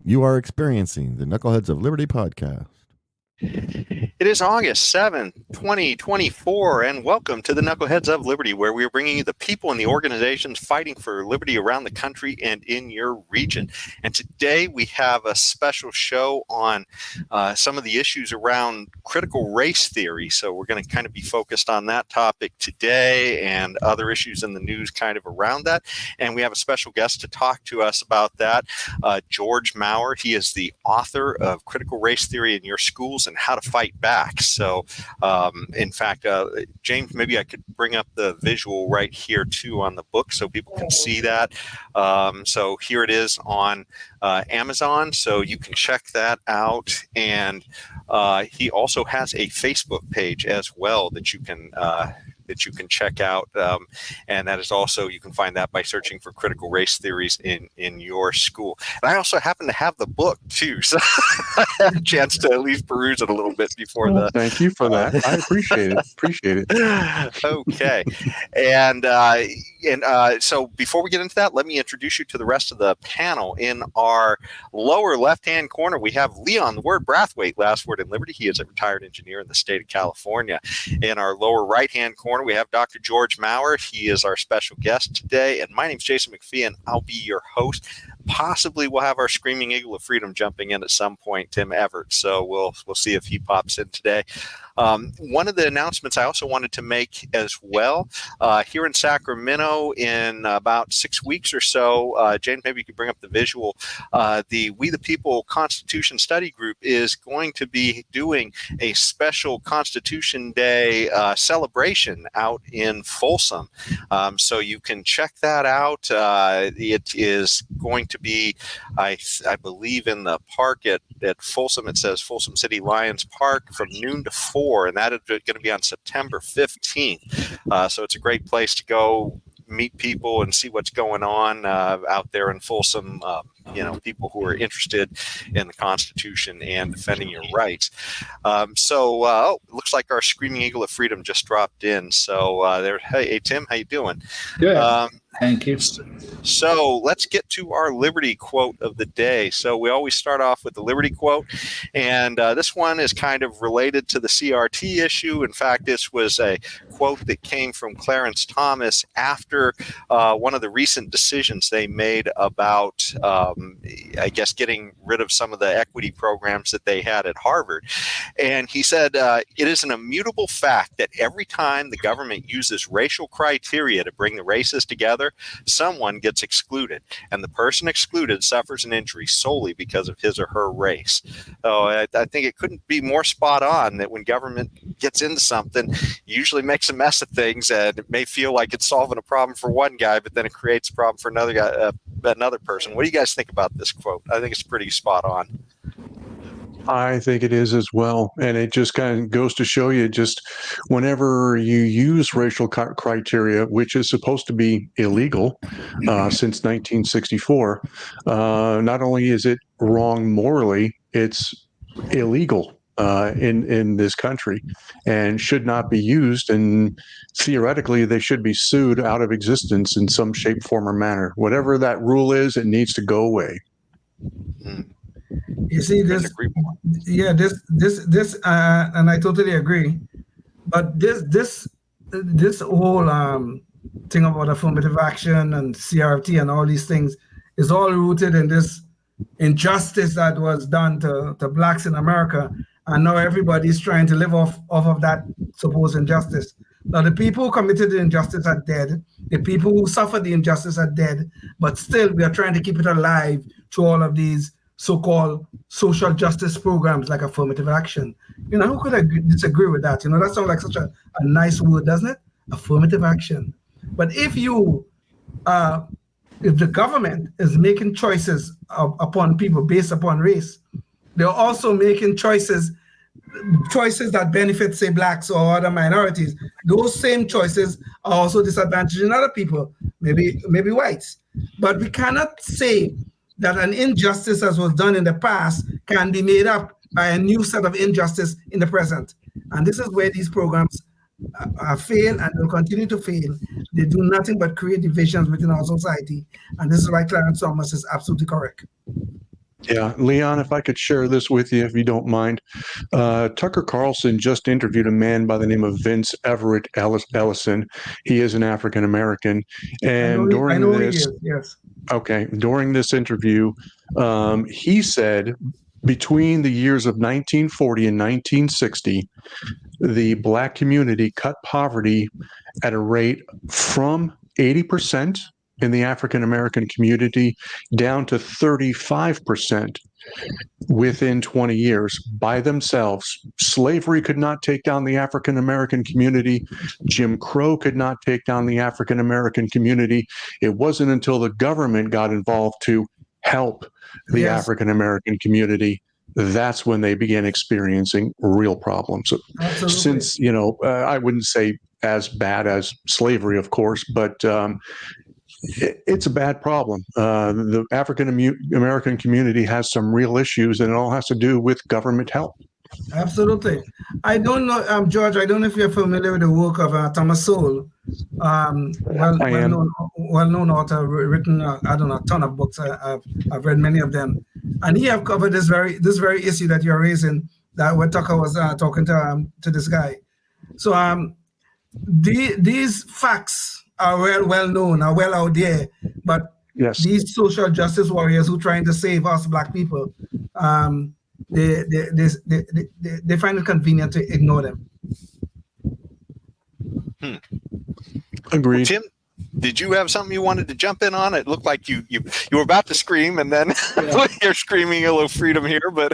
You are experiencing the Knuckleheads of Liberty podcast. It is August 7th, 2024, and welcome to the Knuckleheads of Liberty, where we are bringing you the people and the organizations fighting for liberty around the country and in your region. And today we have a special show on some of the issues around critical race theory. So we're going to kind of be focused on that topic today and other issues in the news kind of around that. And we have a special guest to talk to us about that, George Maurer. He is the author of Critical Race Theory in Your Schools and How to Fight Back. So, in fact, James, maybe I could bring up the visual right here too on the book so people can see that. So here it is on Amazon, so you can check that out. And he also has a Facebook page as well that you can check out, and that is also, you can find that by searching for critical race theories in your school. And I also happen to have the book too, so I had a chance to at least peruse it a little bit before the. Thank you for that. I appreciate it. Okay, and so before we get into that, let me introduce you to the rest of the panel. In our lower left-hand corner, we have Leon, the word Brathwaite, last word in Liberty. He is a retired engineer in the state of California. In our lower right-hand corner, we have Dr. George Maurer. He is our special guest today. And my name is Jason McPhee, and I'll be your host. Possibly we'll have our Screaming Eagle of Freedom jumping in at some point, Tim Everett. So we'll see if he pops in today. One of the announcements I also wanted to make as well, here in Sacramento in about 6 weeks or so, James, maybe you could bring up the visual. The We the People Constitution Study Group is going to be doing a special Constitution Day celebration out in Folsom. So you can check that out. It is going to be, I believe, in the park at Folsom. It says Folsom City Lions Park from noon to 4, and that is going to be on September 15th. So it's a great place to go meet people and see what's going on out there in Folsom. People who are interested in the Constitution and defending your rights. It looks like our Screaming Eagle of Freedom just dropped in. So hey, Tim, how you doing? Good. Thank you. So let's get to our Liberty quote of the day. So we always start off with the Liberty quote, and this one is kind of related to the CRT issue. In fact, this was a quote that came from Clarence Thomas after one of the recent decisions they made about getting rid of some of the equity programs that they had at Harvard. And he said, it is an immutable fact that every time the government uses racial criteria to bring the races together, someone gets excluded, and the person excluded suffers an injury solely because of his or her race. So I think it couldn't be more spot on that when government gets into something, it usually makes a mess of things, and it may feel like it's solving a problem for one guy, but then it creates a problem for another guy, another person. What do you guys think about this quote? I think it's pretty spot on. I think it is as well. And it just kind of goes to show you, just whenever you use racial criteria, which is supposed to be illegal since 1964, not only is it wrong morally, it's illegal in this country and should not be used. And theoretically, they should be sued out of existence in some shape, form, or manner. Whatever that rule is, it needs to go away. Mm. You see this, and I totally agree. But this whole thing about affirmative action and CRT and all these things is all rooted in this injustice that was done to blacks in America, and now everybody's trying to live off of that supposed injustice. Now the people who committed the injustice are dead. The people who suffered the injustice are dead. But still, we are trying to keep it alive through all of these so-called social justice programs like affirmative action. Who could disagree with that? That sounds like such a nice word, doesn't it? Affirmative action. But if the government is making choices upon people based upon race, they're also making choices that benefit, say, blacks or other minorities. Those same choices are also disadvantaging other people, maybe whites. But we cannot say that an injustice as was done in the past can be made up by a new set of injustice in the present. And this is where these programs fail and will continue to fail. They do nothing but create divisions within our society. And this is why Clarence Thomas is absolutely correct. Yeah, Leon, if I could share this with you, if you don't mind. Tucker Carlson just interviewed a man by the name of Vince Everett Ellison. He is an African American, and I know he is. Yes. during this interview, he said between the years of 1940 and 1960, the Black community cut poverty at a rate from 80% in the African American community down to 35% within 20 years by themselves. Slavery could not take down the African American community. Jim Crow could not take down the African American community. It wasn't until the government got involved to help the Yes. African American community that's when they began experiencing real problems. Absolutely. Since, I wouldn't say as bad as slavery, of course, but it's a bad problem. The African American community has some real issues, and it all has to do with government help. Absolutely. I don't know, George, I don't know if you're familiar with the work of Thomas Sowell, well-known author, written, I don't know, a ton of books. I've read many of them. And he have covered this very issue that you're raising, that when Tucker was talking to this guy. So these facts are well known, are well out there, but yes, these social justice warriors who trying to save us Black people, they find it convenient to ignore them. Agreed. Tim, did you have something you wanted to jump in on? It looked like you were about to scream, and then you're screaming a little freedom here. But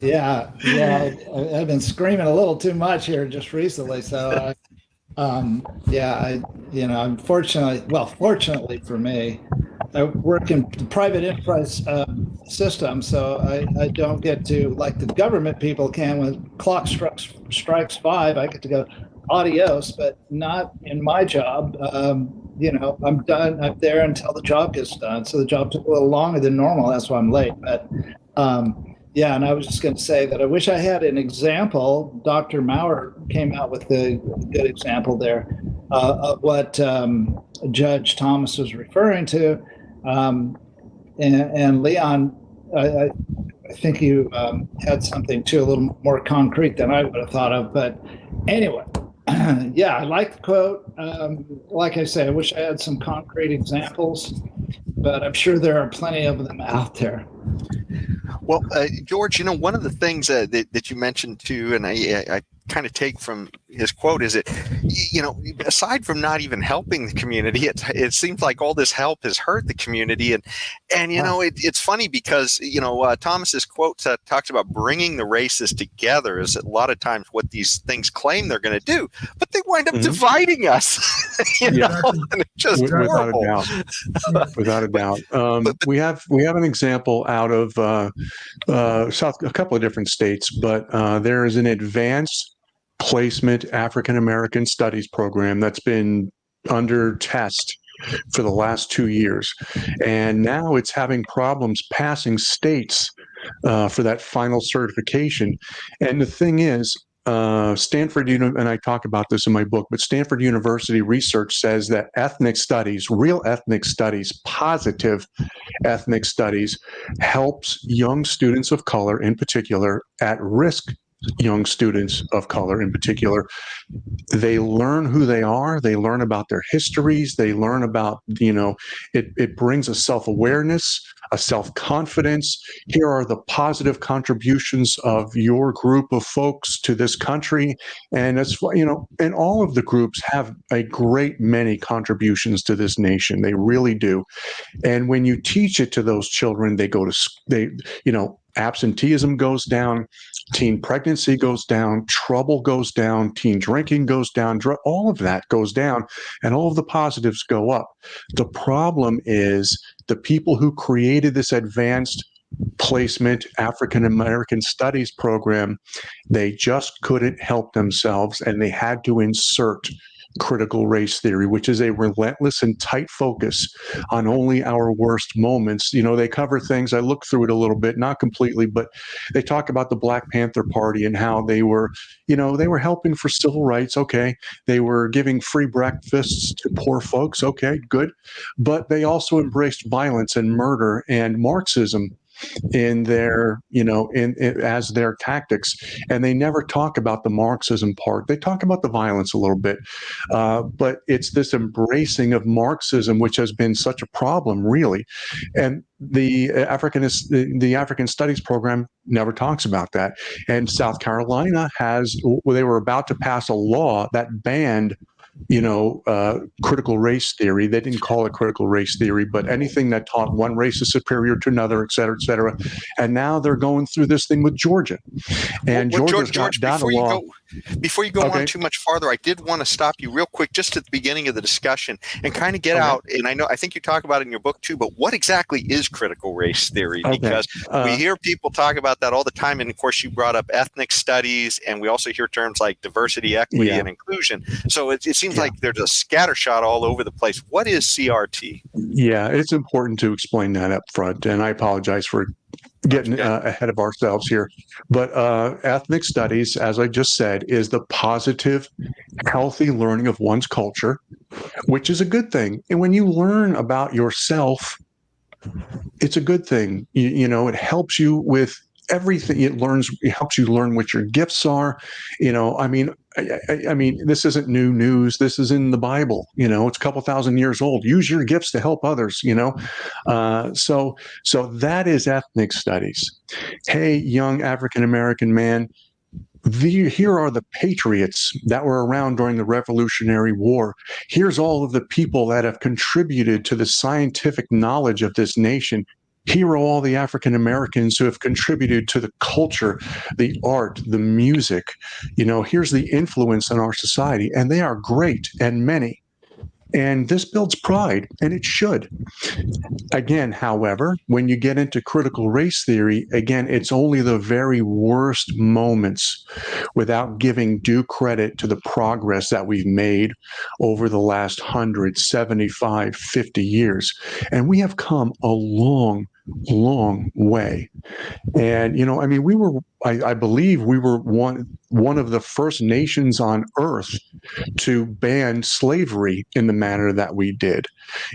yeah, I've been screaming a little too much here just recently. So, fortunately for me, I work in the private enterprise system, so I don't get to, like the government people can, when clock strikes 5, I get to go adios, but not in my job. I'm done. I'm there until the job gets done. So the job took a little longer than normal. That's why I'm late. But and I was just going to say that I wish I had an example. Dr. Maurer came out with a good example there of what Judge Thomas was referring to. And Leon, I think you had something too, a little more concrete than I would have thought of. But anyway, I like the quote. Like I say, I wish I had some concrete examples, but I'm sure there are plenty of them out there. Well, George, one of the things that you mentioned too, and I kind of take from his quote is that, aside from not even helping the community, it seems like all this help has hurt the community. And it's funny because, Thomas's quote talks about bringing the races together is a lot of times what these things claim they're going to do, but they wind up dividing us, and it's just horrible. Without a doubt. We have an example out of a couple of different states, but there is an advanced placement African American Studies program that's been under test for the last 2 years, and now it's having problems passing states for that final certification. And the thing is, Stanford, and I talk about this in my book, but Stanford University research says that ethnic studies, real ethnic studies, positive ethnic studies, helps young students of color, in particular, at risk young students of color in particular. They learn who they are, they learn about their histories, they learn about, it brings a self-awareness, a self-confidence. Here are the positive contributions of your group of folks to this country. And it's, and all of the groups have a great many contributions to this nation. They really do. And when you teach it to those children, absenteeism goes down, teen pregnancy goes down, trouble goes down, teen drinking goes down, all of that goes down, and all of the positives go up. The problem is the people who created this advanced placement African American Studies program, they just couldn't help themselves, and they had to insert critical race theory, which is a relentless and tight focus on only our worst moments. They cover things, I looked through it a little bit, not completely, but they talk about the Black Panther Party and how they were helping for civil rights. Okay. They were giving free breakfasts to poor folks. Okay, good. But they also embraced violence and murder and Marxism in their, as their tactics. And they never talk about the Marxism part. They talk about the violence a little bit, but it's this embracing of Marxism, which has been such a problem, really. And the African Studies program never talks about that. And South Carolina they were about to pass a law that banned critical race theory. They didn't call it critical race theory, but anything that taught one race is superior to another, et cetera, et cetera. And now they're going through this thing with Georgia. And Georgia's got data law. Before you go on too much farther, I did want to stop you real quick just at the beginning of the discussion and kind of get out. And I think you talk about it in your book too, but what exactly is critical race theory? Because we hear people talk about that all the time. And of course, you brought up ethnic studies, and we also hear terms like diversity, equity, and inclusion. So it seems like there's a scattershot all over the place. What is CRT? Yeah, it's important to explain that up front. And I apologize for getting ahead of ourselves here. But ethnic studies, as I just said, is the positive, healthy learning of one's culture, which is a good thing. And when you learn about yourself, it's a good thing. It helps you with everything. It helps you learn what your gifts are. I mean, this isn't new news. This is in the Bible. It's a couple thousand years old. Use your gifts to help others. So that is ethnic studies. Hey, young African American man, here are the patriots that were around during the Revolutionary War. Here's all of the people that have contributed to the scientific knowledge of this nation. Here are all the African Americans who have contributed to the culture, the art, the music. Here's the influence in our society, and they are great and many. And this builds pride, and it should. Again, however, when you get into critical race theory, again, it's only the very worst moments without giving due credit to the progress that we've made over the last 100, 75, 50 years. And we have come a long way. And, I believe we were one of the first nations on earth to ban slavery in the manner that we did.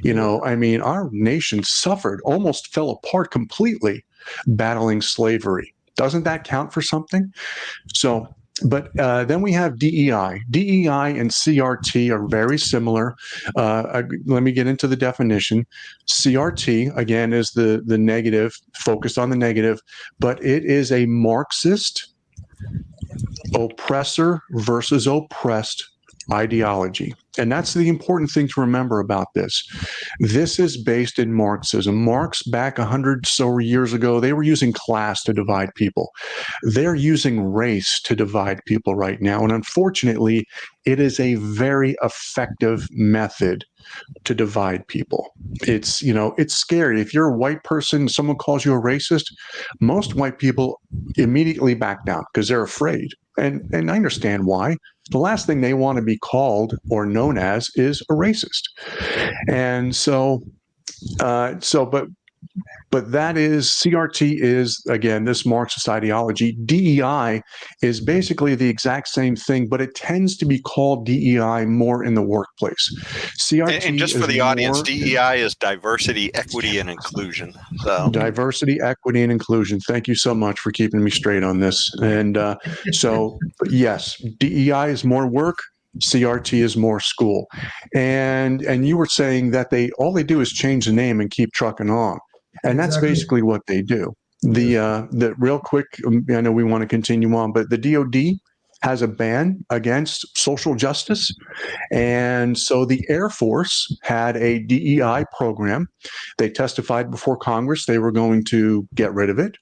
Our nation suffered, almost fell apart completely battling slavery. Doesn't that count for something? So, but then we have DEI. DEI and CRT are very similar. Let me get into the definition. CRT, again, is the negative, focused on the negative, but it is a Marxist oppressor versus oppressed ideology. And that's the important thing to remember about this. This is based in Marxism. Marx, back 100 so years ago, they were using class to divide people. They're using race to divide people right now. And unfortunately, it is a very effective method to divide people. It's scary. If you're a white person, someone calls you a racist, most white people immediately back down because they're afraid. And I understand why. The last thing they want to be called or known as is a racist. And but that is, CRT is, again, this Marxist ideology. DEI is basically the exact same thing, but it tends to be called DEI more in the workplace. CRT and just for the audience, DEI is diversity, equity, and inclusion. So diversity, equity, and inclusion. Thank you so much for keeping me straight on this. And yes, DEI is more work. CRT is more school. And you were saying that all they do is change the name and keep trucking on. And that's basically what they do. The real quick, I know we want to continue on, but the DOD has a ban against social justice. And so the Air Force had a DEI program. They testified before Congress they were going to get rid of it.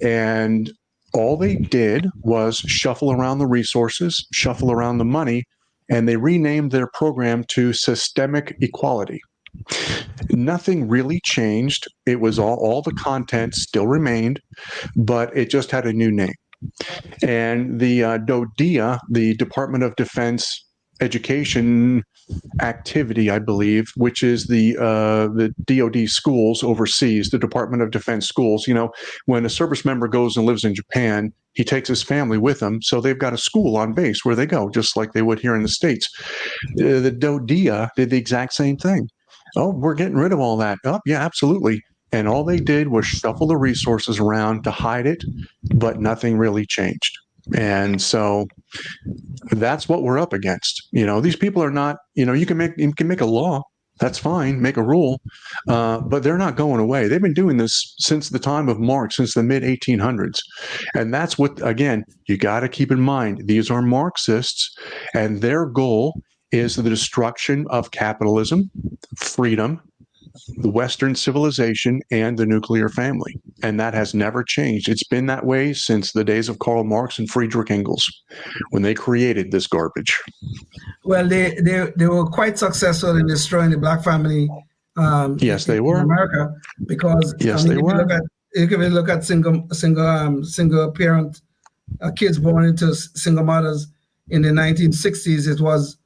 And all they did was shuffle around the resources, shuffle around the money, and they renamed their program to Systemic Equality. Nothing really changed. It was all the content still remained, but it just had a new name. And the DODEA, the Department of Defense Education Activity, I believe, which is the DOD schools overseas, the Department of Defense schools. When a service member goes and lives in Japan, he takes his family with him. So they've got a school on base where they go, just like they would here in the States. The DODEA did the exact same thing. Oh, we're getting rid of all that. Oh, yeah, absolutely. And all they did was shuffle the resources around to hide it, but nothing really changed. And so that's what we're up against. These people are not, you can make a law. That's fine. Make a rule. But they're not going away. They've been doing this since the time of Marx, since the mid 1800s. And that's what, again, you got to keep in mind. These are Marxists, and their goal is the destruction of capitalism, freedom, the Western civilization, and the nuclear family. And that has never changed. It's been that way since the days of Karl Marx and Friedrich Engels, when they created this garbage. Well, they were quite successful in destroying the black family. Yes, they were. In America, because yes, they were. If you look at single parent kids born into single mothers in the 1960s, it was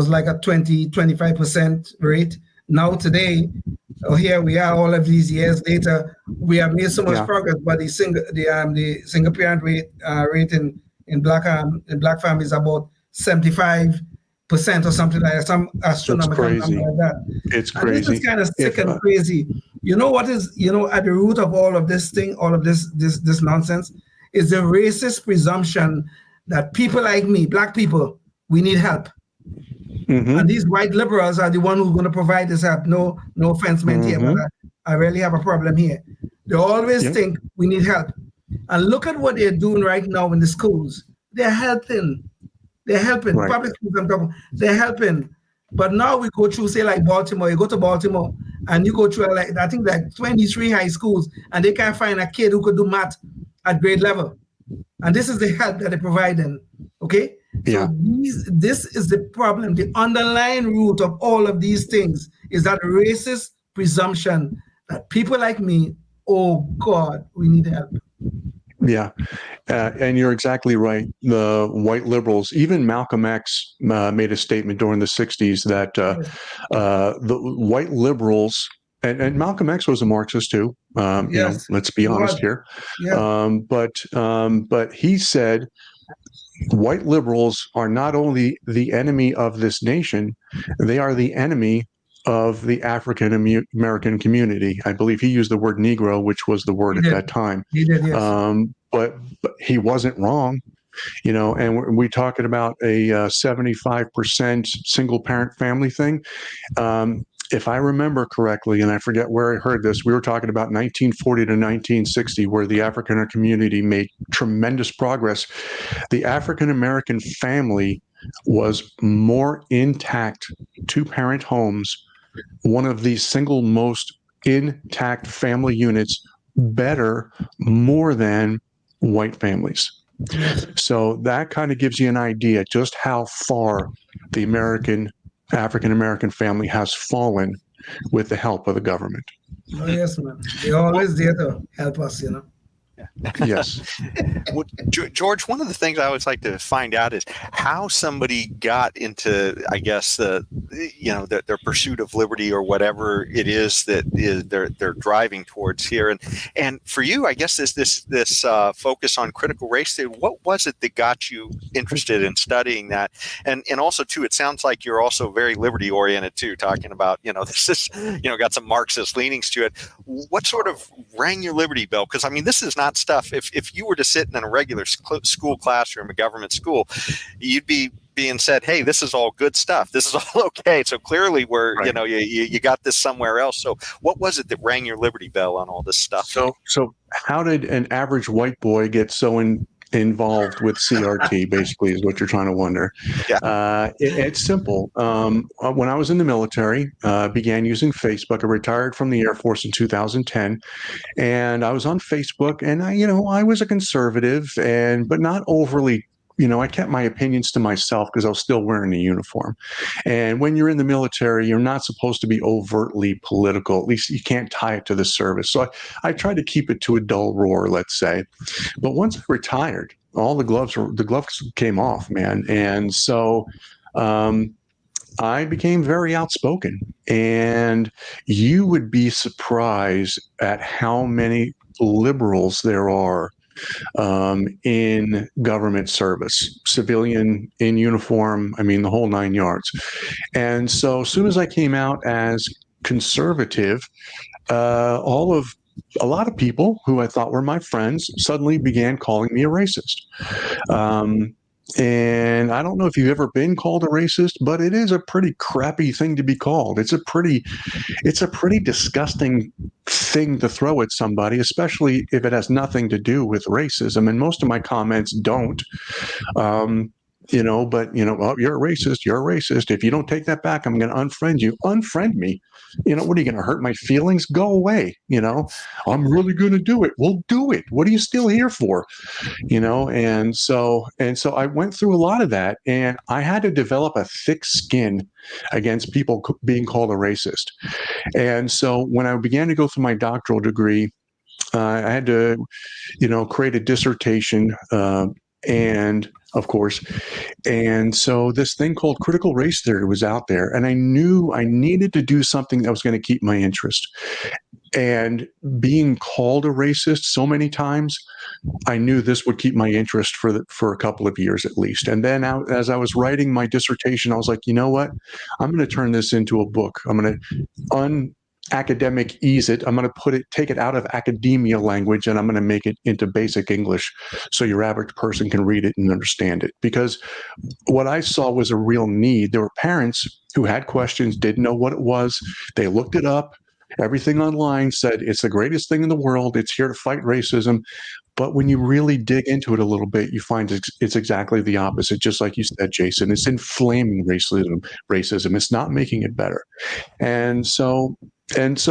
like a 25% rate. Now today, here we are, all of these years later, we have made so much progress, but the single parent rate in black families is about 75% or something like that, some astronomical number like that. It's and crazy. This is kind of sick and crazy. You know what is, at the root of all of this thing, all of this nonsense, is the racist presumption that people like me, black people, we need help. Mm-hmm. And these white liberals are the one who's going to provide this help. No offense meant here, but I really have a problem here. They always think we need help. And look at what they're doing right now in the schools. They're helping. Right. Public schools, I'm talking. They're helping. But now we go through, say, like Baltimore. You go to Baltimore and you go through, I think 23 high schools, and they can't find a kid who could do math at grade level. And this is the help that they're providing. Okay? Yeah. So this is the problem. The underlying root of all of these things is that racist presumption that people like me, oh God, we need help. Yeah, and you're exactly right. The white liberals, even Malcolm X made a statement during the 60s that the white liberals, and Malcolm X was a Marxist too, let's be honest here. Yeah. But he said, white liberals are not only the enemy of this nation, they are the enemy of the African American community. I believe he used the word Negro, which was the word at that time. He did, yes. But he wasn't wrong, and we're talking about a 75% single parent family thing. If I remember correctly, and I forget where I heard this, we were talking about 1940 to 1960, where the African community made tremendous progress. The African American family was more intact, two-parent homes, one of the single most intact family units, better, more than white families. So that kind of gives you an idea just how far the African American family has fallen with the help of the government. Oh, yes, man. They're always there to help us, Yes. Well, George, one of the things I always like to find out is how somebody got into, I guess, their pursuit of liberty or whatever it is that they're driving towards here. And for you, I guess this focus on critical race theory, what was it that got you interested in studying that? And also too, it sounds like you're also very liberty oriented too, talking about, this is, got some Marxist leanings to it. What sort of rang your liberty bell? Because I mean, this is not stuff. If you were to sit in a regular school classroom, a government school, you'd be being said, "Hey, this is all good stuff. This is all okay." So clearly, you got this somewhere else. So what was it that rang your liberty bell on all this stuff? So how did an average white boy get so involved with CRT? Basically, is what you're trying to wonder. Yeah. It's simple. When I was in the military, began using Facebook. I retired from the Air Force in 2010, and I was on Facebook. And I was a conservative, but not overly. I kept my opinions to myself because I was still wearing a uniform. And when you're in the military, you're not supposed to be overtly political. At least you can't tie it to the service. So I tried to keep it to a dull roar, let's say. But once I retired, all the gloves came off, man. And so I became very outspoken. And you would be surprised at how many liberals there are in government service, civilian, in uniform, the whole 9 yards. And so as soon as I came out as conservative, a lot of people who I thought were my friends suddenly began calling me a racist. And I don't know if you've ever been called a racist, but it is a pretty crappy thing to be called. It's a pretty disgusting thing to throw at somebody, especially if it has nothing to do with racism. And most of my comments don't. But well, you're a racist. You're a racist. If you don't take that back, I'm going to unfriend you. Unfriend me. What are you going to hurt my feelings? Go away. I'm really going to do it. Well, do it. What are you still here for? And so I went through a lot of that, and I had to develop a thick skin against people being called a racist. And so when I began to go through my doctoral degree, I had to, create a dissertation, and of course. And so this thing called critical race theory was out there, and I knew I needed to do something that was going to keep my interest. And being called a racist so many times, I knew this would keep my interest for a couple of years at least. And then as I was writing my dissertation, I was like, you know what? I'm going to turn this into a book. I'm going to academic ease it. I'm going to take it out of academia language, and I'm going to make it into basic English so your average person can read it and understand it. Because what I saw was a real need. There were parents who had questions, didn't know what it was. They looked it up. Everything online said it's the greatest thing in the world. It's here to fight racism. But when you really dig into it a little bit, you find it's exactly the opposite. Just like you said, Jason, it's inflaming racism. It's not making it better. And so that's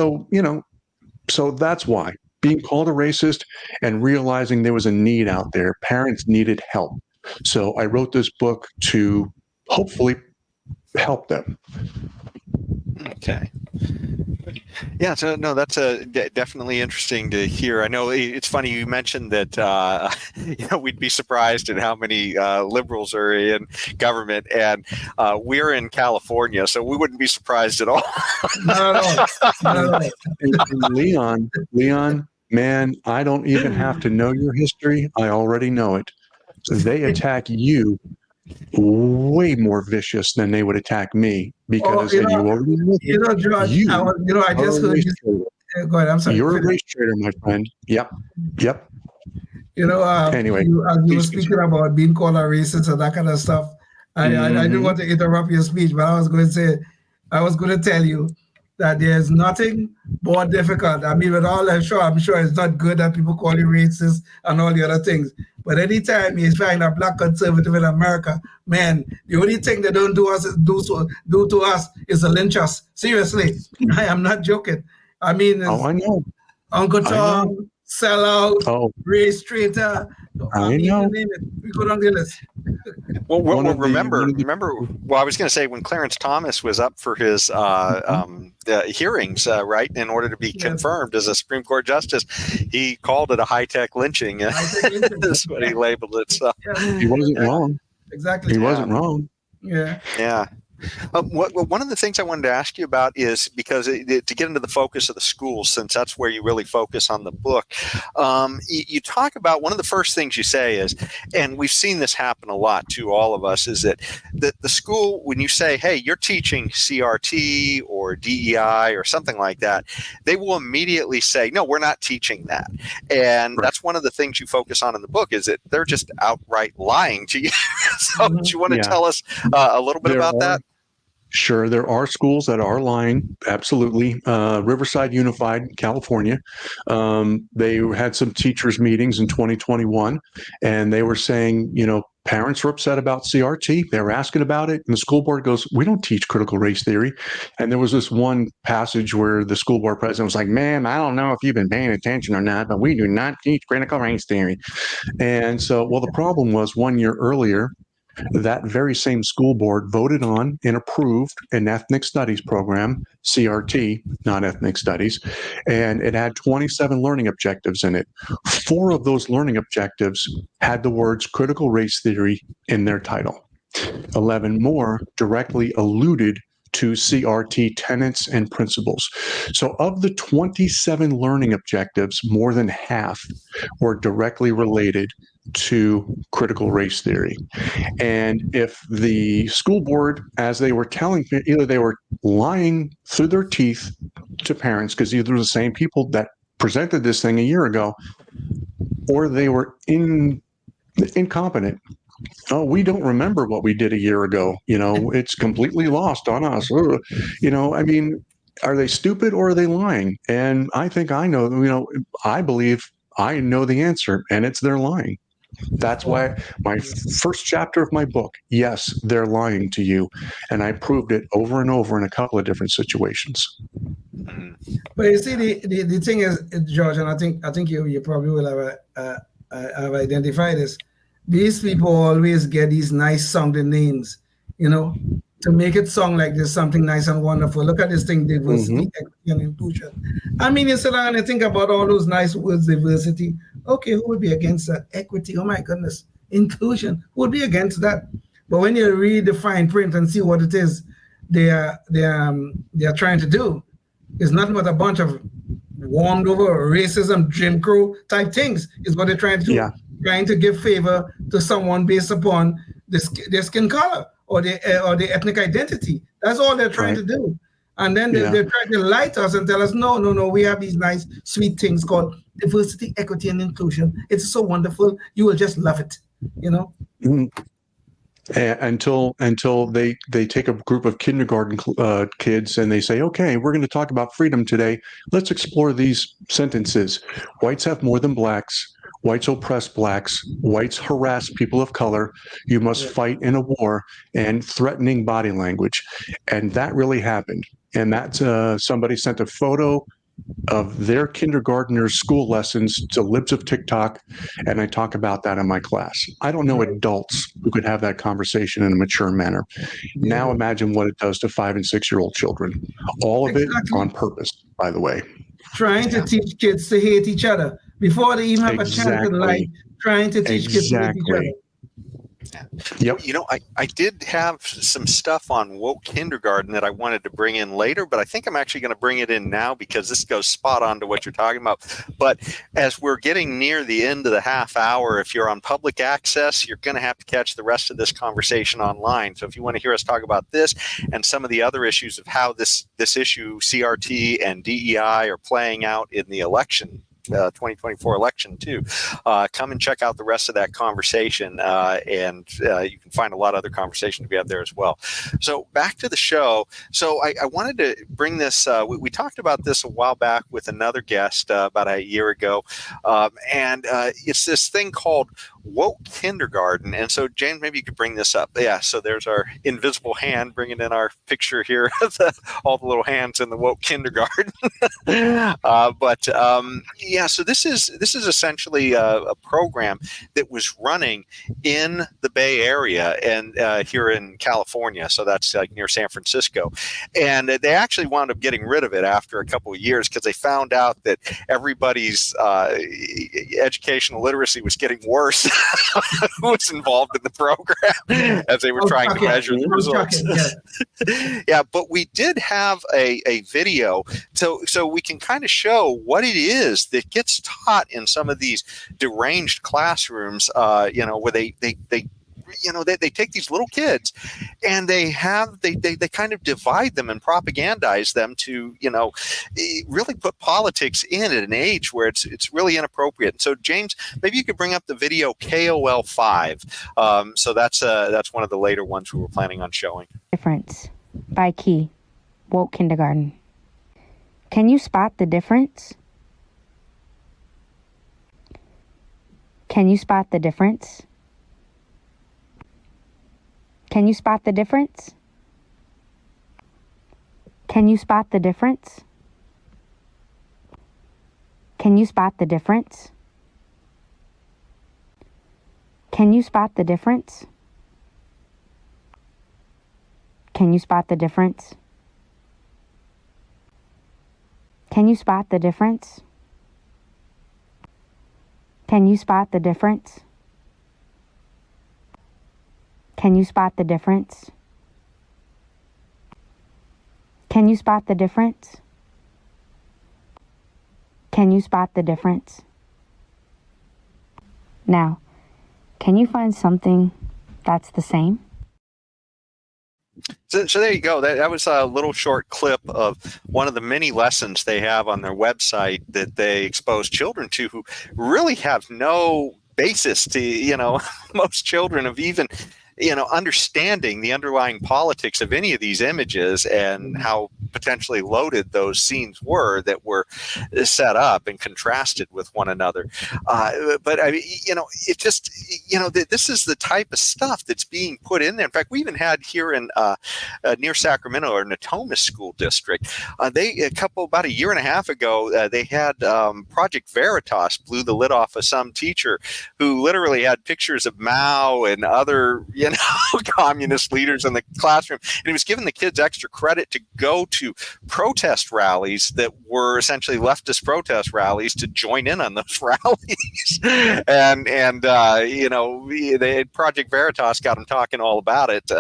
why being called a racist and realizing there was a need out there, parents needed help. So I wrote this book to hopefully help them. Okay. Yeah, so no, that's definitely interesting to hear. I know it's funny you mentioned that we'd be surprised at how many liberals are in government, and we're in California, so we wouldn't be surprised at all. Not at all. Leon, man, I don't even have to know your history. I already know it. So they attack you way more vicious than they would attack me because George, I just heard you. Go ahead. I'm sorry. You're a race trader, my friend. Yep. Anyway, you were speaking about being called a racist and that kind of stuff. I didn't want to interrupt your speech, but I was going to tell you that there's nothing more difficult. I mean, with all I'm sure it's not good that people call you racist and all the other things. But anytime you find a black conservative in America, man, the only thing they don't do to us is to lynch us. Seriously, I am not joking. I mean, I know. Uncle Tom, sellout, race traitor. I know. You name it. We go down the list. Well, remember. Well, I was going to say when Clarence Thomas was up for his hearings, right, in order to be confirmed as a Supreme Court justice, he called it a high-tech lynching. That's what he labeled it. So he wasn't wrong. Exactly. He wasn't wrong. Yeah. Yeah. One of the things I wanted to ask you about is because to get into the focus of the schools, since that's where you really focus on the book, you talk about one of the first things you say is, and we've seen this happen a lot to all of us, is that the school, when you say, hey, you're teaching CRT or DEI or something like that, they will immediately say, no, we're not teaching that. And that's one of the things you focus on in the book is that they're just outright lying to you. So do you want to tell us a little bit about that? Sure, there are schools that are lying. Absolutely. Riverside Unified, California. They had some teachers meetings in 2021, and they were saying, parents were upset about CRT. They were asking about it, and the school board goes, we don't teach critical race theory. And there was this one passage where the school board president was like, man, I don't know if you've been paying attention or not, but we do not teach critical race theory. And so, the problem was 1 year earlier, that very same school board voted on and approved an ethnic studies program, CRT, not ethnic studies, and it had 27 learning objectives in it. 4 of those learning objectives had the words critical race theory in their title. 11 more directly alluded to CRT tenets and principles. So of the 27 learning objectives, more than half were directly related to critical race theory. And if the school board, as they were telling, either they were lying through their teeth to parents, because either the same people that presented this thing a year ago, or they were incompetent. Oh, we don't remember what we did a year ago. It's completely lost on us. I mean, are they stupid or are they lying? And I think I know, I believe I know the answer, and it's they're lying. That's why my first chapter of my book, yes, they're lying to you. And I proved it over and over in a couple of different situations. But you see, the thing is, George, and I think you probably will have identified this. These people always get these nice sounding names, to make it sound like there's something nice and wonderful. Look at this thing, diversity, equity, and inclusion. I mean, you sit down and think about all those nice words, diversity. Okay, who would be against that? Equity, oh my goodness. Inclusion, who would be against that? But when you read the fine print and see what it is they are trying to do, it's nothing but a bunch of warmed over racism, Jim Crow type things is what they're trying to do. Yeah. Trying to give favor to someone based upon their skin color or their ethnic identity. That's all they're trying to do. And then they're trying to lie to us and tell us, no, we have these nice, sweet things called diversity, equity, and inclusion. It's so wonderful. You will just love it, Until they take a group of kindergarten kids and they say, okay, we're going to talk about freedom today. Let's explore these sentences. Whites have more than blacks. Whites oppress blacks. Whites harass people of color. You must fight in a war, and threatening body language. And that really happened. And that's somebody sent a photo of their kindergartners' school lessons to Libs of TikTok, and I talk about that in my class. I don't know adults who could have that conversation in a mature manner. Now imagine what it does to 5- and 6-year-old children. All of it on purpose, by the way. Trying to teach kids to hate each other before they even have a chance in life. Trying to teach kids to hate each other. Yep. I did have some stuff on woke kindergarten that I wanted to bring in later, but I think I'm actually going to bring it in now because this goes spot on to what you're talking about. But as we're getting near the end of the half hour, if you're on public access, you're going to have to catch the rest of this conversation online. So if you want to hear us talk about this and some of the other issues of how this issue, CRT and DEI, are playing out in the election, 2024 election too, come and check out the rest of that conversation, and you can find a lot of other conversation to be had there as well. So back to the show. So I wanted to bring this, we talked about this a while back with another guest about a year ago, and it's this thing called woke kindergarten. And so James, maybe you could bring this up. Yeah, so there's our invisible hand bringing in our picture here of all the little hands in the woke kindergarten. Yeah, so this is essentially a program that was running in the Bay Area and here in California. So that's like near San Francisco. And they actually wound up getting rid of it after a couple of years because they found out that everybody's educational literacy was getting worse who was involved in the program as they were trying to measure the results. Yeah, but we did have a video so we can kind of show what it is that gets taught in some of these deranged classrooms, where they take these little kids and they kind of divide them and propagandize them to, really put politics in at an age where it's really inappropriate. So James, maybe you could bring up the video KOL 5. So that's one of the later ones we were planning on showing. Difference by Key, woke kindergarten. Can you spot the difference? Can you spot the difference? Can you spot the difference? Can you spot the difference? Can you spot the difference? Can you spot the difference? Can you spot the difference? Can you spot the difference? Can you spot the difference? Can you spot the difference? Can you spot the difference? Can you spot the difference? Now, Can you find something that's the same? So there you go. That was a little short clip of one of the many lessons they have on their website that they expose children to who really have no basis to, most children of even, understanding the underlying politics of any of these images and how potentially loaded those scenes were that were set up and contrasted with one another. But I mean, it just, this is the type of stuff that's being put in there. In fact, we even had here in near Sacramento or Natomas School District, about a year and a half ago, they had Project Veritas blew the lid off of some teacher who literally had pictures of Mao and other, communist leaders in the classroom. And he was giving the kids extra credit to go to protest rallies that were essentially leftist protest rallies to join in on those rallies. and Project Veritas got them talking all about it.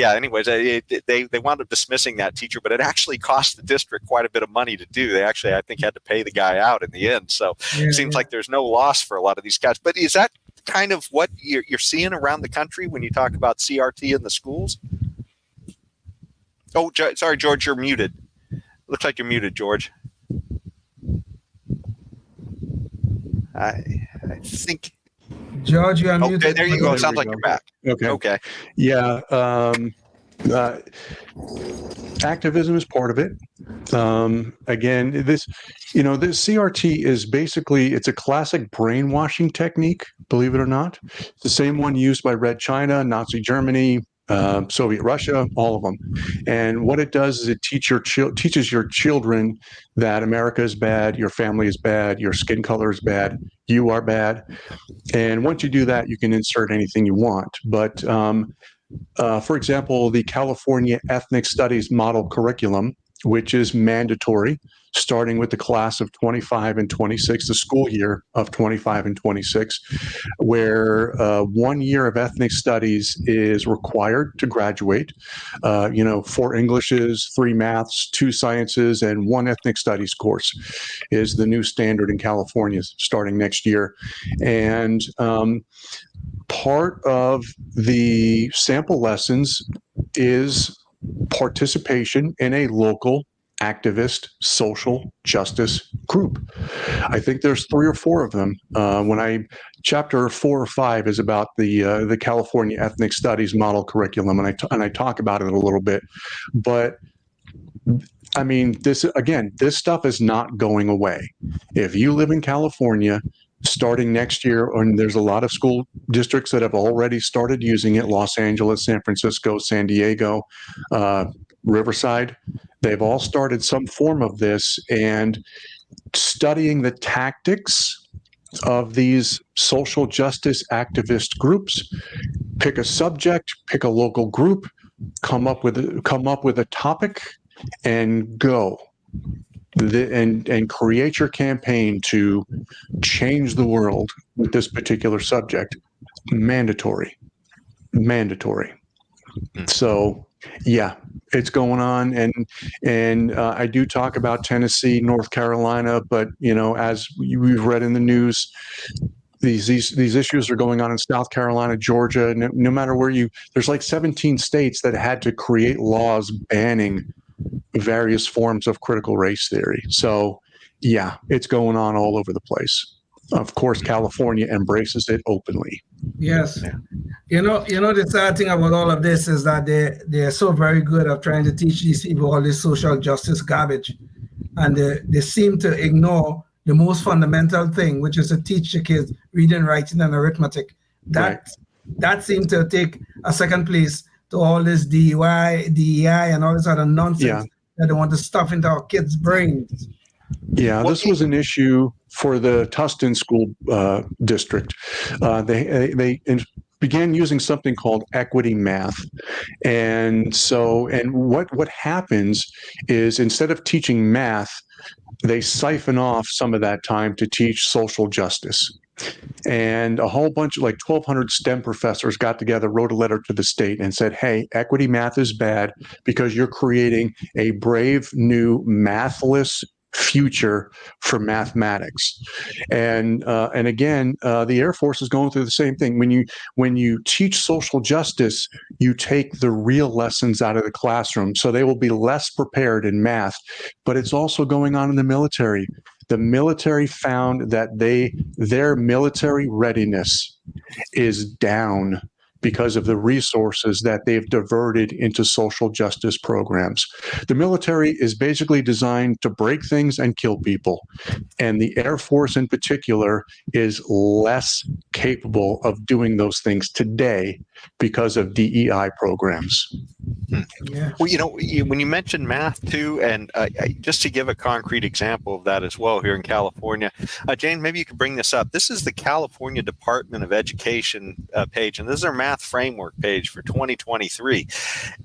Anyways, they wound up dismissing that teacher, but it actually cost the district quite a bit of money to do. They actually, I think, had to pay the guy out in the end. So it seems like there's no loss for a lot of these guys. But is that kind of what you're seeing around the country when you talk about CRT in the schools? Oh, sorry, George, you're muted. Looks like you're muted, George. I think. George, you're muted. Okay, there you go. It sounds like go. you're back. Okay. Yeah. Activism is part of it. Again, this CRT is basically, it's a classic brainwashing technique, believe it or not. It's the same one used by Red China, Nazi Germany, Soviet Russia, all of them. And what it does is it teaches your children that America is bad, your family is bad, your skin color is bad, you are bad. And once you do that, you can insert anything you want. But for example, the California Ethnic Studies Model Curriculum, which is mandatory, starting with the class of 25 and 26, the school year of 25 and 26, where 1 year of ethnic studies is required to graduate. 4 Englishes, 3 maths, 2 sciences, and 1 ethnic studies course is the new standard in California starting next year. And part of the sample lessons is participation in a local activist social justice group. I think there's 3 or 4 of them. Chapter 4 or 5 is about the California Ethnic Studies Model Curriculum, and I talk about it a little bit. But I mean, this stuff is not going away. If you live in California, starting next year, and there's a lot of school districts that have already started using it, Los Angeles, San Francisco, San Diego, Riverside, they've all started some form of this, and studying the tactics of these social justice activist groups. Pick a subject, pick a local group, come up with a topic, and go. And create your campaign to change the world with this particular subject. Mandatory. So yeah, it's going on, and I do talk about Tennessee, North Carolina, but as we've read in the news, these issues are going on in South Carolina, Georgia. No matter where there's like 17 states that had to create laws banning various forms of critical race theory. So yeah, it's going on all over the place. Of course, California embraces it openly. Yes. The sad thing about all of this is that they're so very good at trying to teach these people all this social justice garbage. And they seem to ignore the most fundamental thing, which is to teach the kids reading, writing, and arithmetic. That seems to take a second place to all this DEI, and all this other nonsense that they want to stuff into our kids' brains. Yeah, this was an issue for the Tustin School District. They began using something called equity math. And what happens is, instead of teaching math, they siphon off some of that time to teach social justice. And a whole bunch of 1,200 STEM professors got together, wrote a letter to the state and said, hey, equity math is bad because you're creating a brave new mathless future for mathematics. And again, the Air Force is going through the same thing. When you teach social justice, you take the real lessons out of the classroom, so they will be less prepared in math. But it's also going on in the military. The military found that their military readiness is down because of the resources that they've diverted into social justice programs. The military is basically designed to break things and kill people. And the Air Force in particular is less capable of doing those things today because of DEI programs. Yeah. Well, when you mentioned math too, and just to give a concrete example of that as well here in California, Jane, maybe you could bring this up. This is the California Department of Education page, and this is our math framework page for 2023.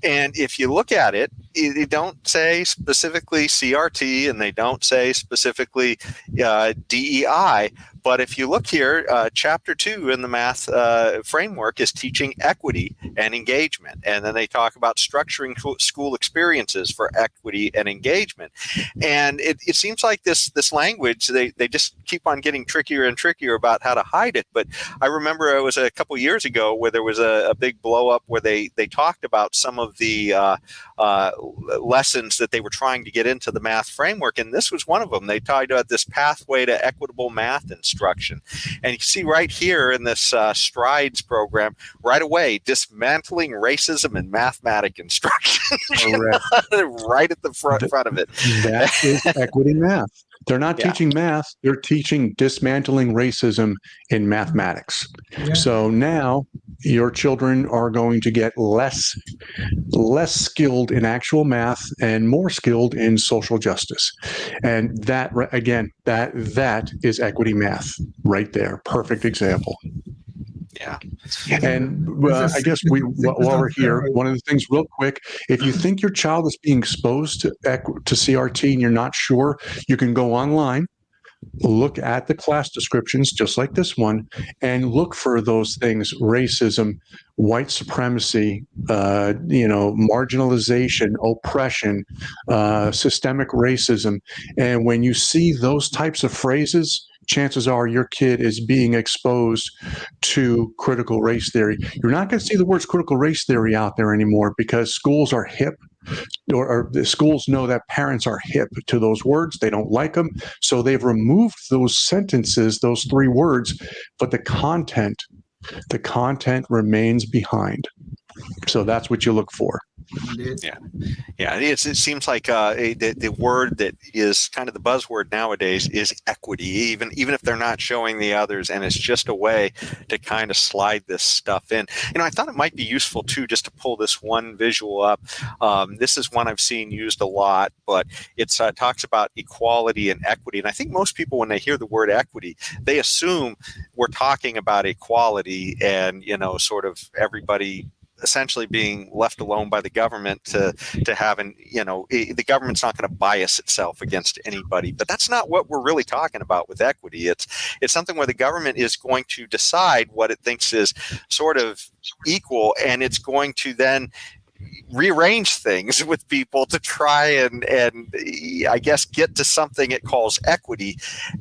And if you look at it, they don't say specifically CRT, and they don't say specifically DEI. But if you look here, chapter 2 in the math framework is teaching equity and engagement. And then they talk about structuring school experiences for equity and engagement. And it seems like this language, they just keep on getting trickier and trickier about how to hide it. But I remember it was a couple years ago where there was a big blow up where they talked about some of the lessons that they were trying to get into the math framework. And this was one of them. They talked about this pathway to equitable math instruction. And you can see right here in this STRIDES program, right away, dismantling racism in mathematic instruction. Right at the front of it. That is equity math. They're not teaching math. They're teaching dismantling racism in mathematics. Yeah. So now your children are going to get less skilled in actual math and more skilled in social justice. And that, again, that is equity math right there. Perfect example. Yeah. And I guess while we're here, one of the things real quick, if you think your child is being exposed to CRT and you're not sure, you can go online, look at the class descriptions, just like this one, and look for those things: racism, white supremacy, marginalization, oppression, systemic racism. And when you see those types of phrases, chances are your kid is being exposed to critical race theory. You're not going to see the words critical race theory out there anymore because schools are hip, or the schools know that parents are hip to those words. They don't like them. So they've removed those sentences, those 3 words, but the content remains behind. So that's what you look for. Yeah. It seems like the word that is kind of the buzzword nowadays is equity, even if they're not showing the others, and it's just a way to kind of slide this stuff in. I thought it might be useful too, just to pull this one visual up. This is one I've seen used a lot, but it talks about equality and equity. And I think most people, when they hear the word equity, they assume we're talking about equality and sort of everybody essentially being left alone by the government to have the government's not going to bias itself against anybody. But that's not what we're really talking about with equity. It's something where the government is going to decide what it thinks is sort of equal, and it's going to then rearrange things with people to try and I guess get to something it calls equity.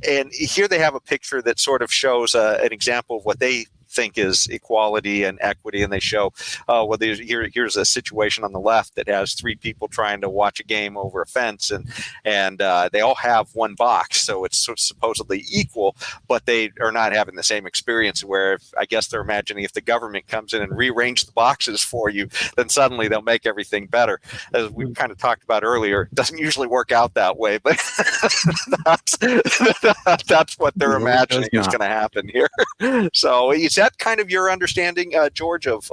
And here they have a picture that sort of shows an example of what they think is equality and equity, and they show here's a situation on the left that has 3 people trying to watch a game over a fence, and they all have one box, so it's supposedly equal, but they are not having the same experience. Where I guess they're imagining if the government comes in and rearrange the boxes for you, then suddenly they'll make everything better. As we kind of talked about earlier, it doesn't usually work out that way, but that's what they're imagining is going to happen here. So is that kind of your understanding, George, of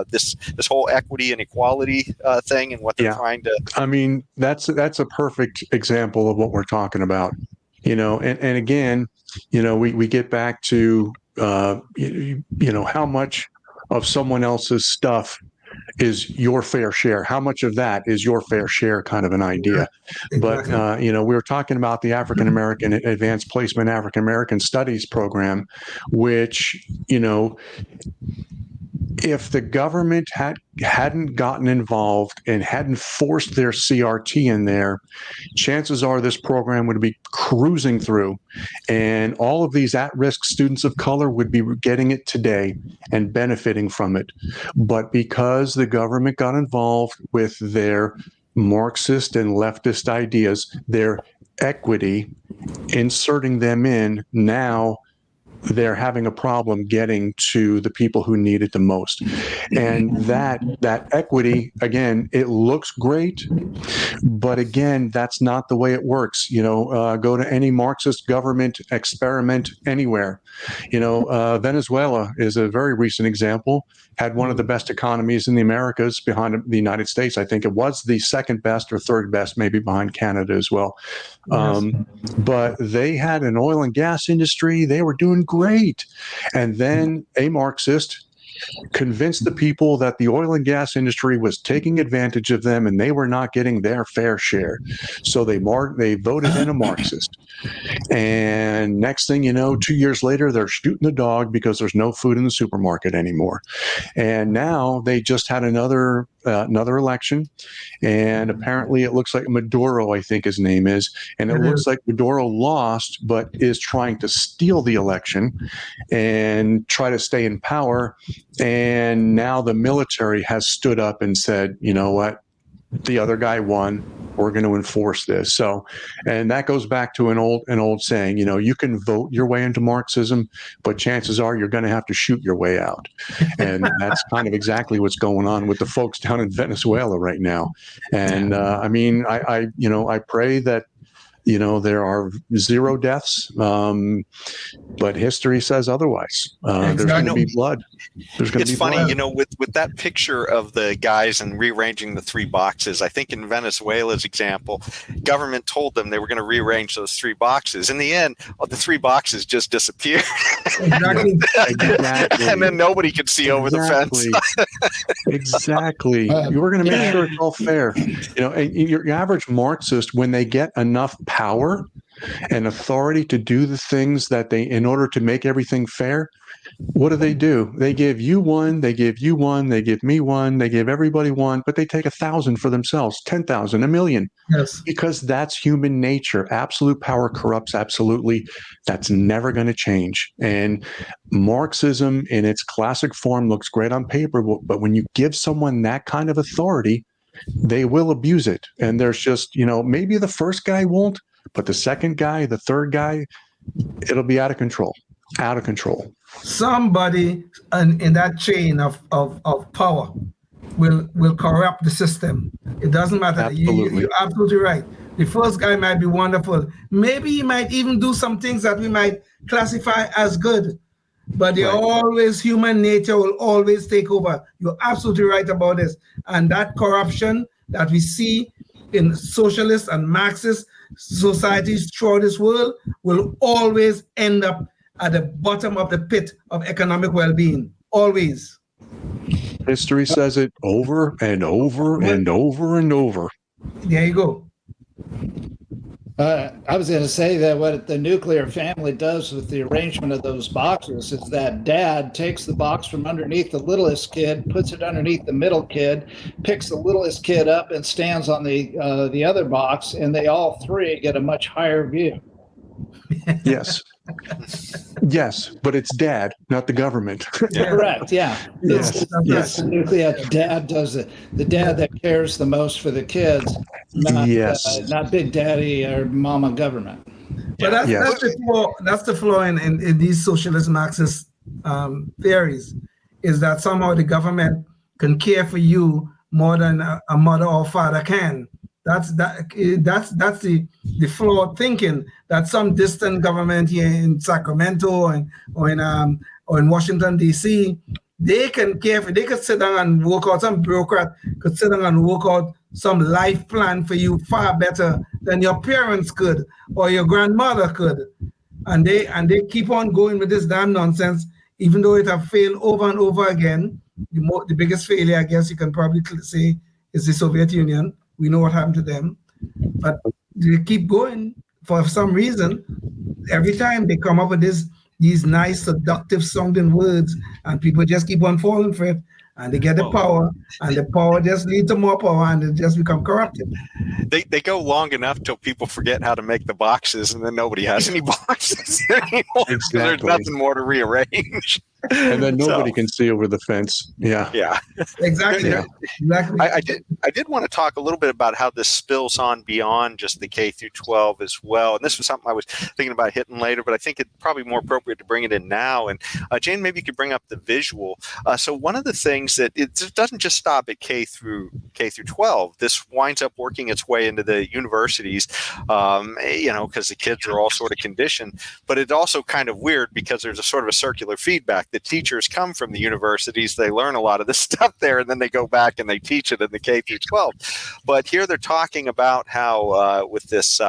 this whole equity and equality thing and what they're trying to? I mean, that's a perfect example of what we're talking about. And again, we get back to how much of someone else's stuff is your fair share. How much of that is your fair share, kind of an idea. But, we were talking about the African American Advanced Placement African American Studies program, which, if the government hadn't gotten involved and hadn't forced their CRT in there, chances are this program would be cruising through, and all of these at-risk students of color would be getting it today and benefiting from it. But because the government got involved with their Marxist and leftist ideas, their equity, inserting them in, now they're having a problem getting to the people who need it the most. And that equity, again, it looks great, but again, that's not the way it works. Go to any Marxist government experiment anywhere. Venezuela is a very recent example, had one of the best economies in the Americas behind the United States. I think it was the second best or third best, maybe behind Canada as well. But they had an oil and gas industry. They were doing great. And then a Marxist convinced the people that the oil and gas industry was taking advantage of them and they were not getting their fair share. So they voted in a Marxist. And next thing you know, 2 years later, they're shooting the dog because there's no food in the supermarket anymore. And now they just had another election, and apparently it looks like Maduro, I think his name is, and it looks like Maduro lost, but is trying to steal the election and try to stay in power. And now the military has stood up and said, you know what, the other guy won. We're going to enforce this. So, and that goes back to an old saying, you can vote your way into Marxism, but chances are you're going to have to shoot your way out. And that's kind of exactly what's going on with the folks down in Venezuela right now. And I pray that, there are 0 deaths, but history says otherwise. There's going to be blood. There's going to be blood. It's funny, with that picture of the guys and rearranging the 3 boxes, I think in Venezuela's example, government told them they were going to rearrange those 3 boxes. In the end, the 3 boxes just disappeared. Exactly. And then nobody could see over the fence. Exactly. You were going to make sure it's all fair. Your average Marxist, when they get enough power and authority to do the things that in order to make everything fair, what do? They give you one, they give you one, they give me one, they give everybody one, but they take 1,000 for themselves, 10,000, 1,000,000. Yes. Because that's human nature. Absolute power corrupts absolutely. That's never going to change. And Marxism in its classic form looks great on paper, but when you give someone that kind of authority, they will abuse it. And there's just, maybe the first guy won't, but the second guy, the third guy, it'll be out of control. Somebody in that chain of power will corrupt the system. It doesn't matter. Absolutely. You're absolutely right. The first guy might be wonderful. Maybe he might even do some things that we might classify as good. But human nature will always take over. You're absolutely right about this. And that corruption that we see in socialist and Marxist societies throughout this world will always end up at the bottom of the pit of economic well-being. Always. History says it over and over and over and over. There you go. I was going to say that what the nuclear family does with the arrangement of those boxes is that dad takes the box from underneath the littlest kid, puts it underneath the middle kid, picks the littlest kid up and stands on the other box, and they all 3 get a much higher view. Yes. Yes, but it's dad, not the government. Correct. Yeah. Yes. Yes. The nuclear dad does it. The dad that cares the most for the kids, not Big Daddy or Mama government. But that's the flaw in these socialist Marxist theories, is that somehow the government can care for you more than a mother or father can. That's the flawed thinking that some distant government here in Sacramento or in Washington D.C. they can care for. They could sit down and work out. Some bureaucrat could sit down and work out some life plan for you far better than your parents could or your grandmother could, and they keep on going with this damn nonsense, even though it have failed over and over again. The biggest failure, I guess you can probably say, is the Soviet Union. We know what happened to them, but they keep going for some reason. Every time they come up with this these nice, seductive sounding words, and people just keep on falling for it, and they get the power, and the power just leads to more power, and it just become corrupted. They go long enough till people forget how to make the boxes, and then nobody has any boxes anymore. Exactly. There's nothing more to rearrange. And then nobody can see over the fence. Yeah. Exactly. Yeah. Exactly. I did want to talk a little bit about how this spills on beyond just the K through 12 as well. And this was something I was thinking about hitting later, but I think it's probably more appropriate to bring it in now. And Jane, maybe you could bring up the visual. So one of the things that it doesn't just stop at K through 12. This winds up working its way into the universities, because the kids are all sort of conditioned. But it's also kind of weird because there's a sort of a circular feedback. The teachers come from the universities, they learn a lot of this stuff there, and then they go back and they teach it in the K through 12. But here they're talking about how with this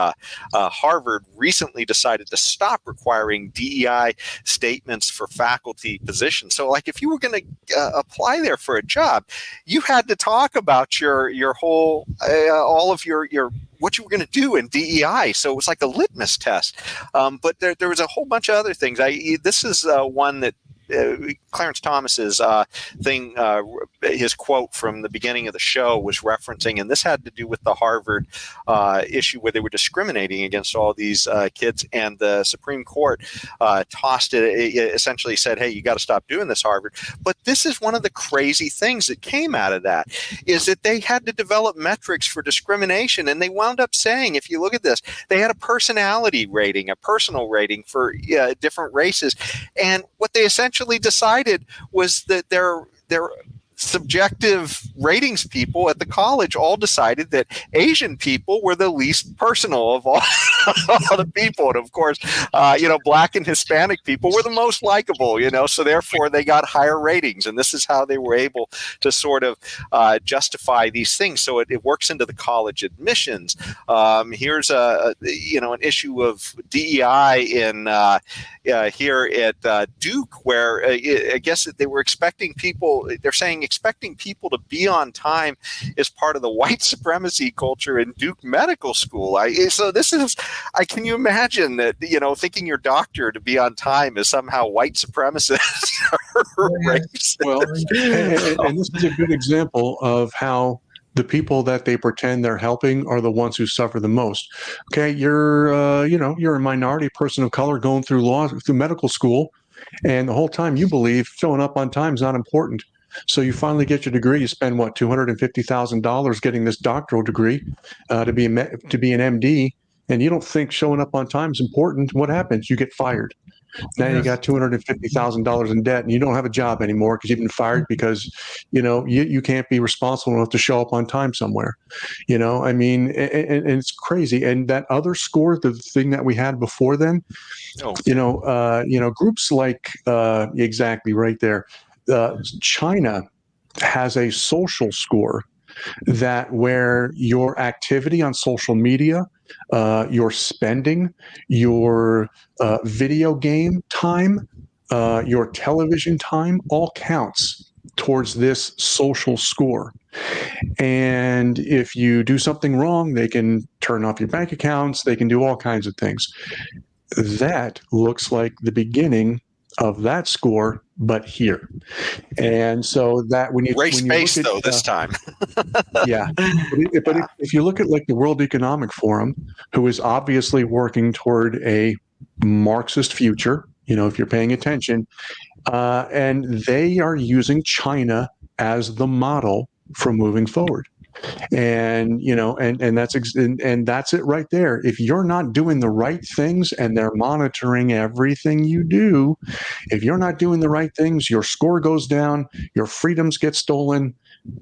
Harvard recently decided to stop requiring DEI statements for faculty positions. So like if you were going to apply there for a job, you had to talk about your whole all of your what you were going to do in DEI. So it was like a litmus test. But there was a whole bunch of other things. This is one that Clarence Thomas's thing, his quote from the beginning of the show was referencing, and this had to do with the Harvard issue where they were discriminating against all these kids, and the Supreme Court tossed it, essentially said, hey, you got to stop doing this, Harvard. But this is one of the crazy things that came out of that, is that they had to develop metrics for discrimination, and they wound up saying, if you look at this, they had a personality rating, a personal rating for different races, and what they essentially decided was that their subjective ratings people at the college all decided that Asian people were the least personal of all the people. And of course, Black and Hispanic people were the most likable, so therefore they got higher ratings. And this is how they were able to sort of justify these things. So it works into the college admissions. Here's an issue of DEI in here at Duke, where I guess they were expecting people, they're saying expecting people to be on time is part of the white supremacy culture in Duke Medical School. Can you imagine that, thinking your doctor to be on time is somehow white supremacist or racist? Well, and this is a good example of how the people that they pretend they're helping are the ones who suffer the most. Okay, you're a minority person of color going through medical school, and the whole time you believe showing up on time is not important. So you finally get your degree. You spend $250,000 getting this doctoral degree to be an MD, and you don't think showing up on time is important. What happens? You get fired. Now you got $250,000 in debt, and you don't have a job anymore because you've been fired because you can't be responsible enough to show up on time somewhere. And it's crazy. And that other score, the thing that we had before then, groups like exactly right there. China has a social score that where your activity on social media, your spending, your video game time, your television time, all counts towards this social score. And if you do something wrong, they can turn off your bank accounts. They can do all kinds of things. That looks like the beginning of that score, but here. And so that when you race-based though this time. Yeah. But if you look at like the World Economic Forum, who is obviously working toward a Marxist future, if you're paying attention, and they are using China as the model for moving forward. And that's it right there. If you're not doing the right things and they're monitoring everything you do, if you're not doing the right things, your score goes down, your freedoms get stolen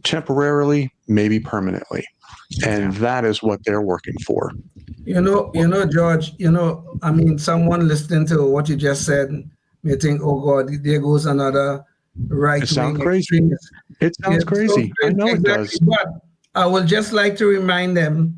temporarily, maybe permanently. And that is what they're working for. George, someone listening to what you just said may think, oh God, there goes another right. It sounds crazy. It sounds crazy. I know it does. But I would just like to remind them,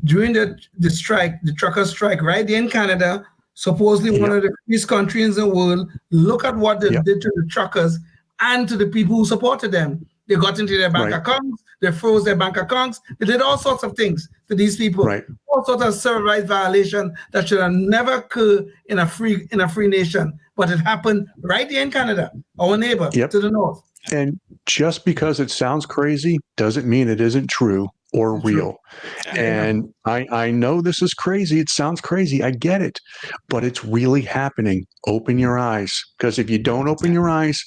during the strike, the trucker strike, right there in Canada, supposedly one of the freest countries in the world, look at what they did to the truckers and to the people who supported them. They got into their bank accounts, they froze their bank accounts, they did all sorts of things to these people. All sorts of civil rights violation that should have never occurred in a free nation. but it happened right there in Canada, our neighbor to the north. And just because it sounds crazy doesn't mean it isn't true or real. And I know this is crazy. It sounds crazy. I get it, but it's really happening. Open your eyes, because if you don't open your eyes,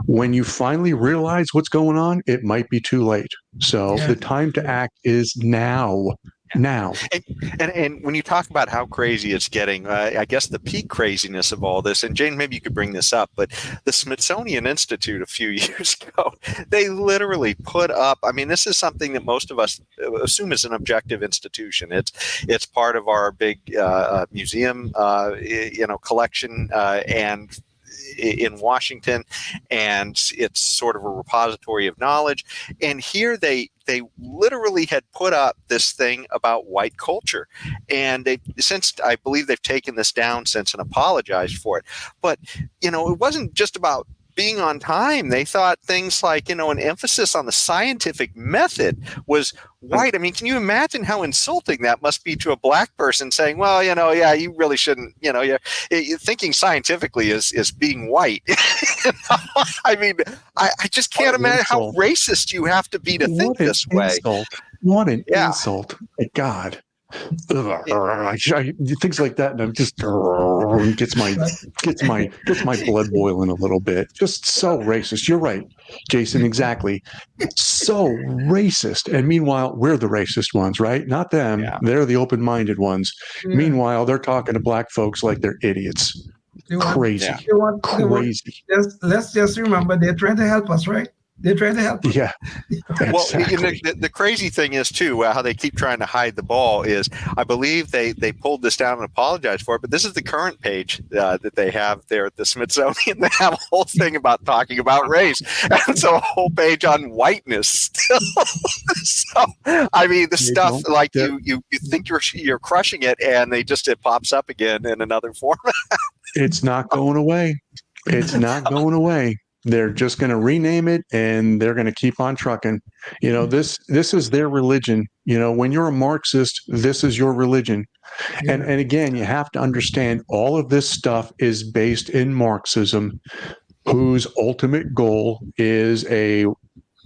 when you finally realize what's going on, it might be too late. So the time to act is now. And when you talk about how crazy it's getting, I guess the peak craziness of all this, and Jane, maybe you could bring this up, but the Smithsonian Institute a few years ago, they literally put up, I mean, this is something that most of us assume is an objective institution. It's part of our big museum, collection, and in Washington, and it's sort of a repository of knowledge. And here they literally had put up this thing about white culture, and I believe they've taken this down since and apologized for it. But it wasn't just about being on time. They thought things like, an emphasis on the scientific method was white. I mean, can you imagine how insulting that must be to a black person saying, well, you really shouldn't, thinking scientifically is being white. I mean, I just can't imagine how racist you have to be to think this way. What an insult. God. Things like that, and I'm just gets my blood boiling a little bit. Just so racist. You're right, Jason. Exactly. So racist. And meanwhile, we're the racist ones, right? Not them. Yeah. They're the open-minded ones. Yeah. Meanwhile, they're talking to black folks like they're idiots. Crazy. Let's just remember they're trying to help us, right? They're trying to help us. Yeah. Well, the crazy thing is, too, how they keep trying to hide the ball is, I believe they pulled this down and apologized for it, but this is the current page that they have there at the Smithsonian. They have a whole thing about talking about race, and so a whole page on whiteness still. So, I mean, the stuff like you think you're crushing it, and it pops up again in another format. It's not going away. It's not going away. They're just going to rename it, and they're going to keep on trucking. This is their religion. When you're a Marxist, this is your religion. Yeah. And again, you have to understand all of this stuff is based in Marxism, whose ultimate goal is a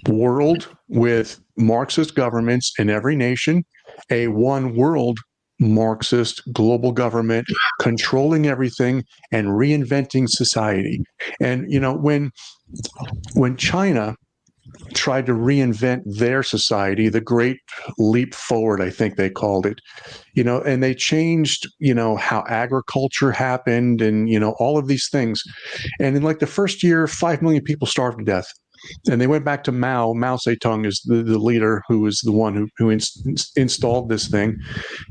world with Marxist governments in every nation, a one world Marxist global government controlling everything and reinventing society. And when China tried to reinvent their society, the Great Leap Forward, I think they called it, and they changed, how agriculture happened and, all of these things. And in like the first year, 5 million people starved to death. And they went back to Mao. Mao Zedong is the leader who was the one who installed this thing.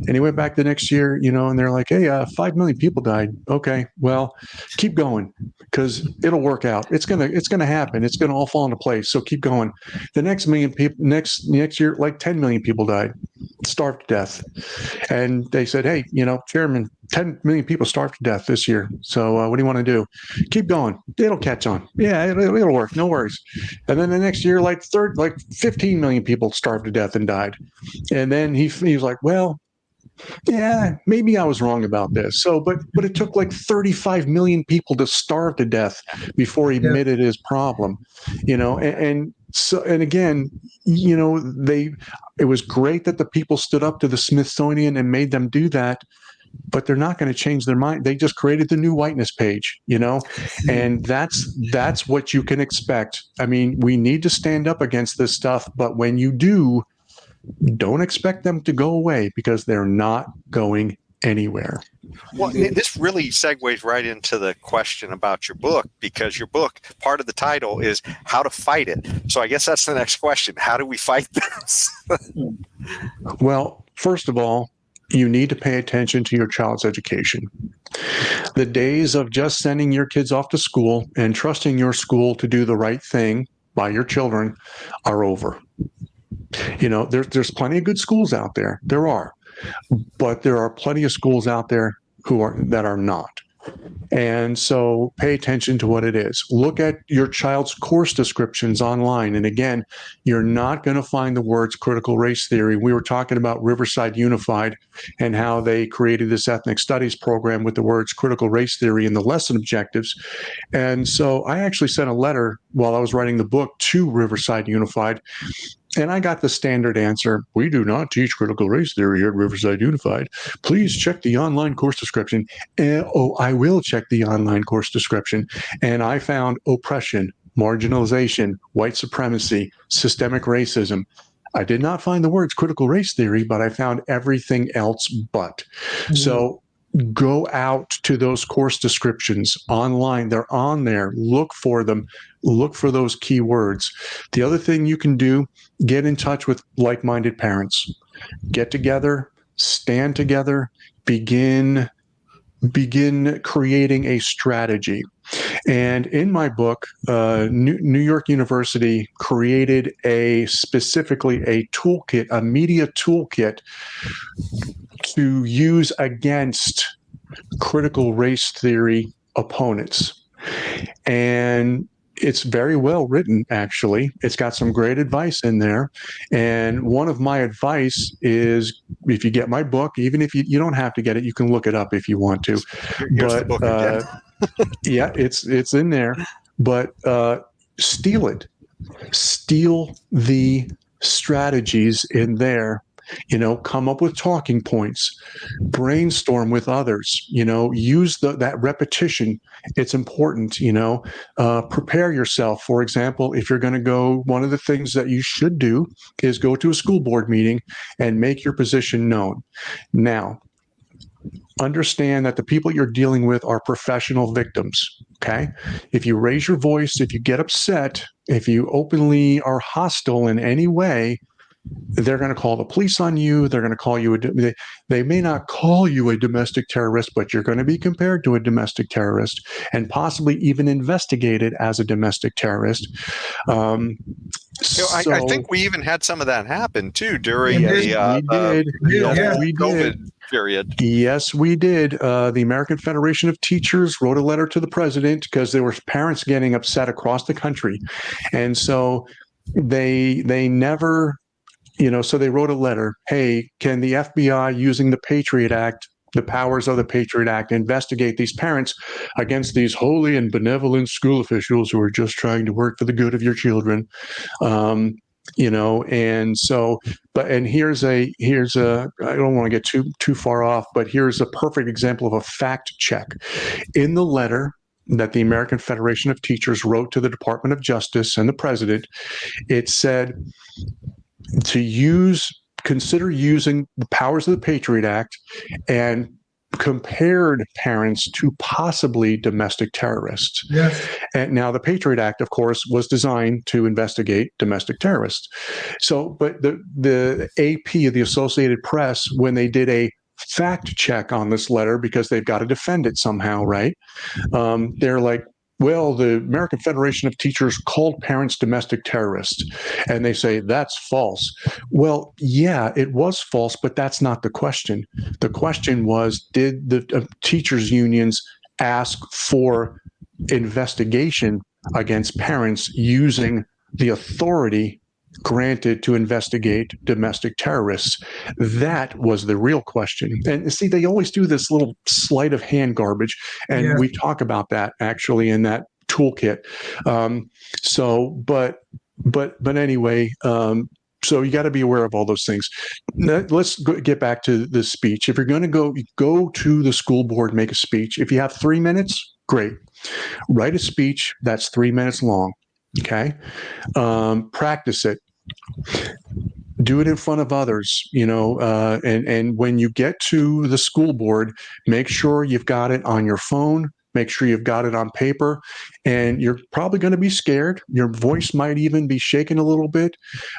And he went back the next year, and they're like, hey, 5 million people died. Okay, well, keep going because it'll work out. It's gonna happen. It's gonna all fall into place. So keep going. The next million people, next year, like 10 million people died, starved to death. And they said, hey, Chairman, 10 million people starved to death this year. So what do you want to do? Keep going. It'll catch on. Yeah, it'll work. No worries. And then the next year, like 15 million people starved to death and died. And then he was like, well, yeah, maybe I was wrong about this. So, but it took like 35 million people to starve to death before he admitted his problem, and so, and again, it was great that the people stood up to the Smithsonian and made them do that. But they're not going to change their mind. They just created the new whiteness page, and that's what you can expect. I mean, we need to stand up against this stuff, but when you do, don't expect them to go away because they're not going anywhere. Well, this really segues right into the question about your book, because your book, part of the title is How to Fight It. So I guess that's the next question. How do we fight this? Well, first of all, you need to pay attention to your child's education. The days of just sending your kids off to school and trusting your school to do the right thing by your children are over. There's plenty of good schools out there. There are. But there are plenty of schools out there that are not. And so pay attention to what it is. Look at your child's course descriptions online. And again, you're not going to find the words critical race theory. We were talking about Riverside Unified and how they created this ethnic studies program with the words critical race theory in the lesson objectives. And so I actually sent a letter while I was writing the book to Riverside Unified. And I got the standard answer: we do not teach critical race theory here at Riverside Unified. Please check the online course description. I will check the online course description. And I found oppression, marginalization, white supremacy, systemic racism. I did not find the words critical race theory, but I found everything else but. So go out to those course descriptions online. They're on there. Look for them. Look for those keywords. The other thing you can do, get in touch with like-minded parents. Get together, stand together, begin creating a strategy. And in my book, New York University created specifically a toolkit, a media toolkit to use against critical race theory opponents. And it's very well written, actually. It's got some great advice in there. And one of my advice is, if you get my book, even if you don't have to get it, you can look it up if you want to. Here's the book again. Yeah, it's in there. But steal it. Steal the strategies in there. Come up with talking points, brainstorm with others, use that repetition. It's important, prepare yourself. For example, if you're going to go, one of the things that you should do is go to a school board meeting and make your position known. Now, understand that the people you're dealing with are professional victims, okay? If you raise your voice, if you get upset, if you openly are hostile in any way, they're going to call the police on you. They're going to call you they may not call you a domestic terrorist, but you're going to be compared to a domestic terrorist and possibly even investigated as a domestic terrest. I think we even had some of that happen too during we did. COVID period. Yes, we did. The American Federation of Teachers wrote a letter to the president because there were parents getting upset across the country, and so they never. So they wrote a letter. Hey, can the FBI, using the Patriot Act, the powers of the Patriot Act, investigate these parents against these holy and benevolent school officials who are just trying to work for the good of your children? And so, here's a, I don't want to get too far off, but here's a perfect example of a fact check. In the letter that the American Federation of Teachers wrote to the Department of Justice and the president, it said, consider using the powers of the Patriot Act and compared parents to possibly domestic terrorists. Yes. And now the Patriot Act, of course, was designed to investigate domestic terrorists. So, but the AP, the Associated Press, when they did a fact check on this letter, because they've got to defend it somehow, right? They're like, well, the American Federation of Teachers called parents domestic terrorists, and they say that's false. Well, yeah, it was false, but that's not the question. The question was, did the teachers' unions ask for investigation against parents using the authority granted to investigate domestic terrorists? That was the real question. And see, they always do this little sleight of hand garbage, and we talk about that actually in that toolkit. But anyway, so you got to be aware of all those things. Let's get back to the speech. If you're going to go to the school board, make a speech. If you have 3 minutes, great. Write a speech that's 3 minutes long. Okay. Practice it. Do it in front of others, and when you get to the school board, make sure you've got it on your phone, make sure you've got it on paper, and you're probably going to be scared. Your voice might even be shaking a little bit,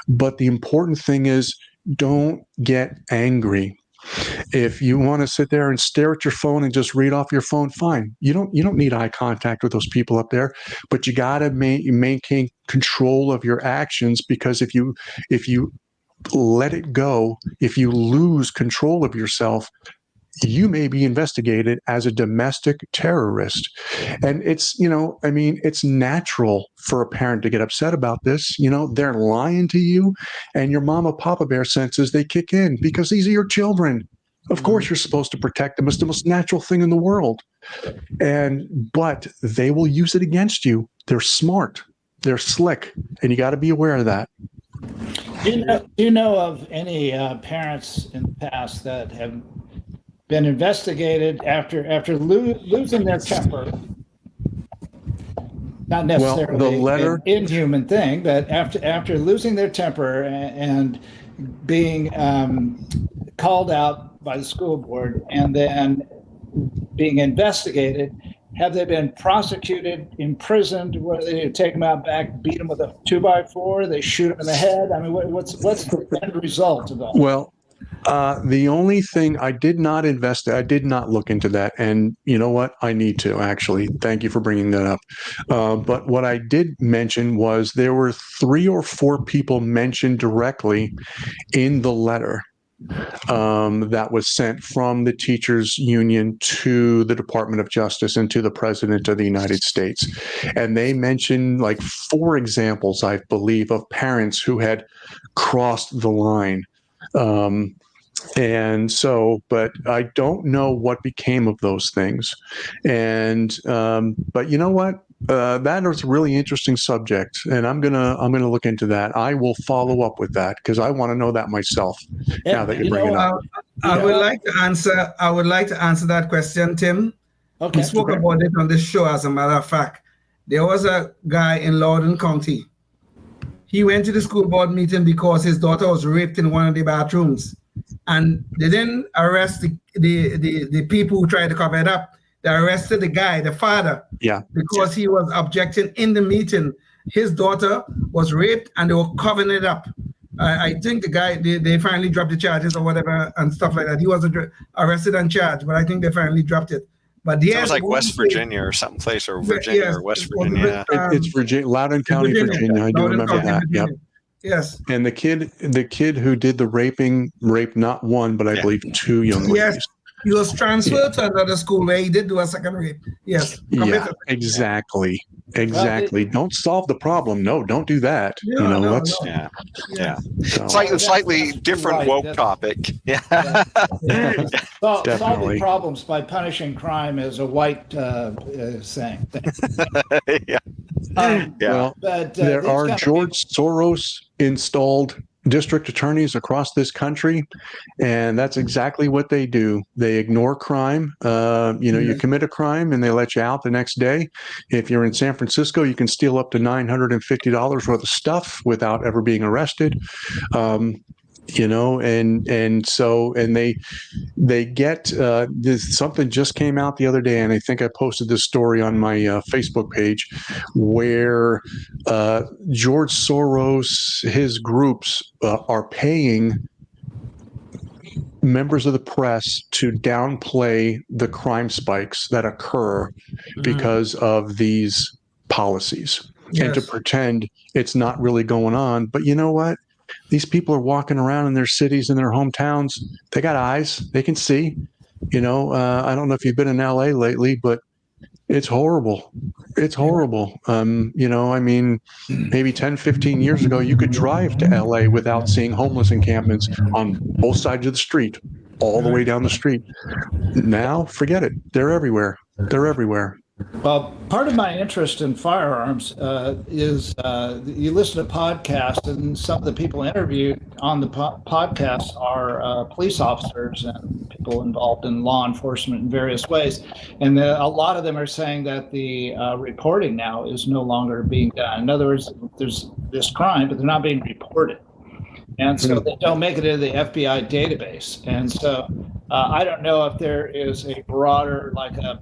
but the important thing is don't get angry. If you want to sit there and stare at your phone and just read off your phone, fine. You don't need eye contact with those people up there, but you got to maintain control of your actions, because if you let it go, if you lose control of yourself, you may be investigated as a domestic terrorist. And it's, it's natural for a parent to get upset about this. They're lying to you, and your mama papa bear senses, they kick in because these are your children. Of course, you're supposed to protect them. It's the most natural thing in the world. But they will use it against you. They're smart. They're slick. And you got to be aware of that. Do you know of any parents in the past that have been investigated after losing their temper? Not necessarily the letter, an inhuman thing, but after losing their temper and being called out by the school board and then being investigated, have they been prosecuted, imprisoned? What, they take them out back, beat them with a 2x4, they shoot them in the head? I mean, what's the end result of all? Well, the only thing I did not I did not look into that. And you know what? I need to, actually. Thank you for bringing that up. But what I did mention was there were 3 or 4 people mentioned directly in the letter that was sent from the teachers union to the Department of Justice and to the President of the United States. And they mentioned like 4 examples, I believe, of parents who had crossed the line. And so, but I don't know what became of those things. And, but you know what? That is a really interesting subject, and I'm gonna look into that. I will follow up with that because I want to know that myself. Now that you bring it up, I would like to answer. I would like to answer that question, Tim. Okay. We spoke about it on this show. As a matter of fact, there was a guy in Loudoun County. He went to the school board meeting because his daughter was raped in one of the bathrooms, and they didn't arrest the people who tried to cover it up. They arrested the guy, the father, because he was objecting in the meeting. His daughter was raped and they were covering it up. I think the guy, they finally dropped the charges or whatever and stuff like that. He was arrested and charged, but I think they finally dropped it. But it was like West Virginia or some place, or Virginia or West Virginia. It's Virginia, Loudoun County, Virginia. I do remember that. Yep. Yes. And the kid who did the raping raped not 1, but I believe 2 young ladies. Yes. He was transferred to another school where he did do a second rape. Yes. Yeah, exactly. Exactly. Don't solve the problem. No, don't do that. Slightly different woke topic. Yeah. Solving problems by punishing crime is a white saying. Well, there are George Soros installed district attorneys across this country, and that's exactly what they do. They ignore crime. You commit a crime and they let you out the next day. If you're in San Francisco, you can steal up to $950 worth of stuff without ever being arrested. They get this. Something just came out the other day, and I think I posted this story on my Facebook page, where George Soros, his groups are paying members of the press to downplay the crime spikes that occur because of these policies, and to pretend it's not really going on. But you know what? These people are walking around in their cities, in their hometowns. They got eyes. They can see. I don't know if you've been in LA lately, but it's horrible. It's horrible. Maybe 10, 15 years ago, you could drive to LA without seeing homeless encampments on both sides of the street, all the way down the street. Now, forget it. They're everywhere. They're everywhere. Well, part of my interest in firearms is you listen to podcasts, and some of the people interviewed on the podcasts are police officers and people involved in law enforcement in various ways. And a lot of them are saying that the reporting now is no longer being done. In other words, there's this crime, but they're not being reported. And so they don't make it into the FBI database. And so I don't know if there is a broader, like a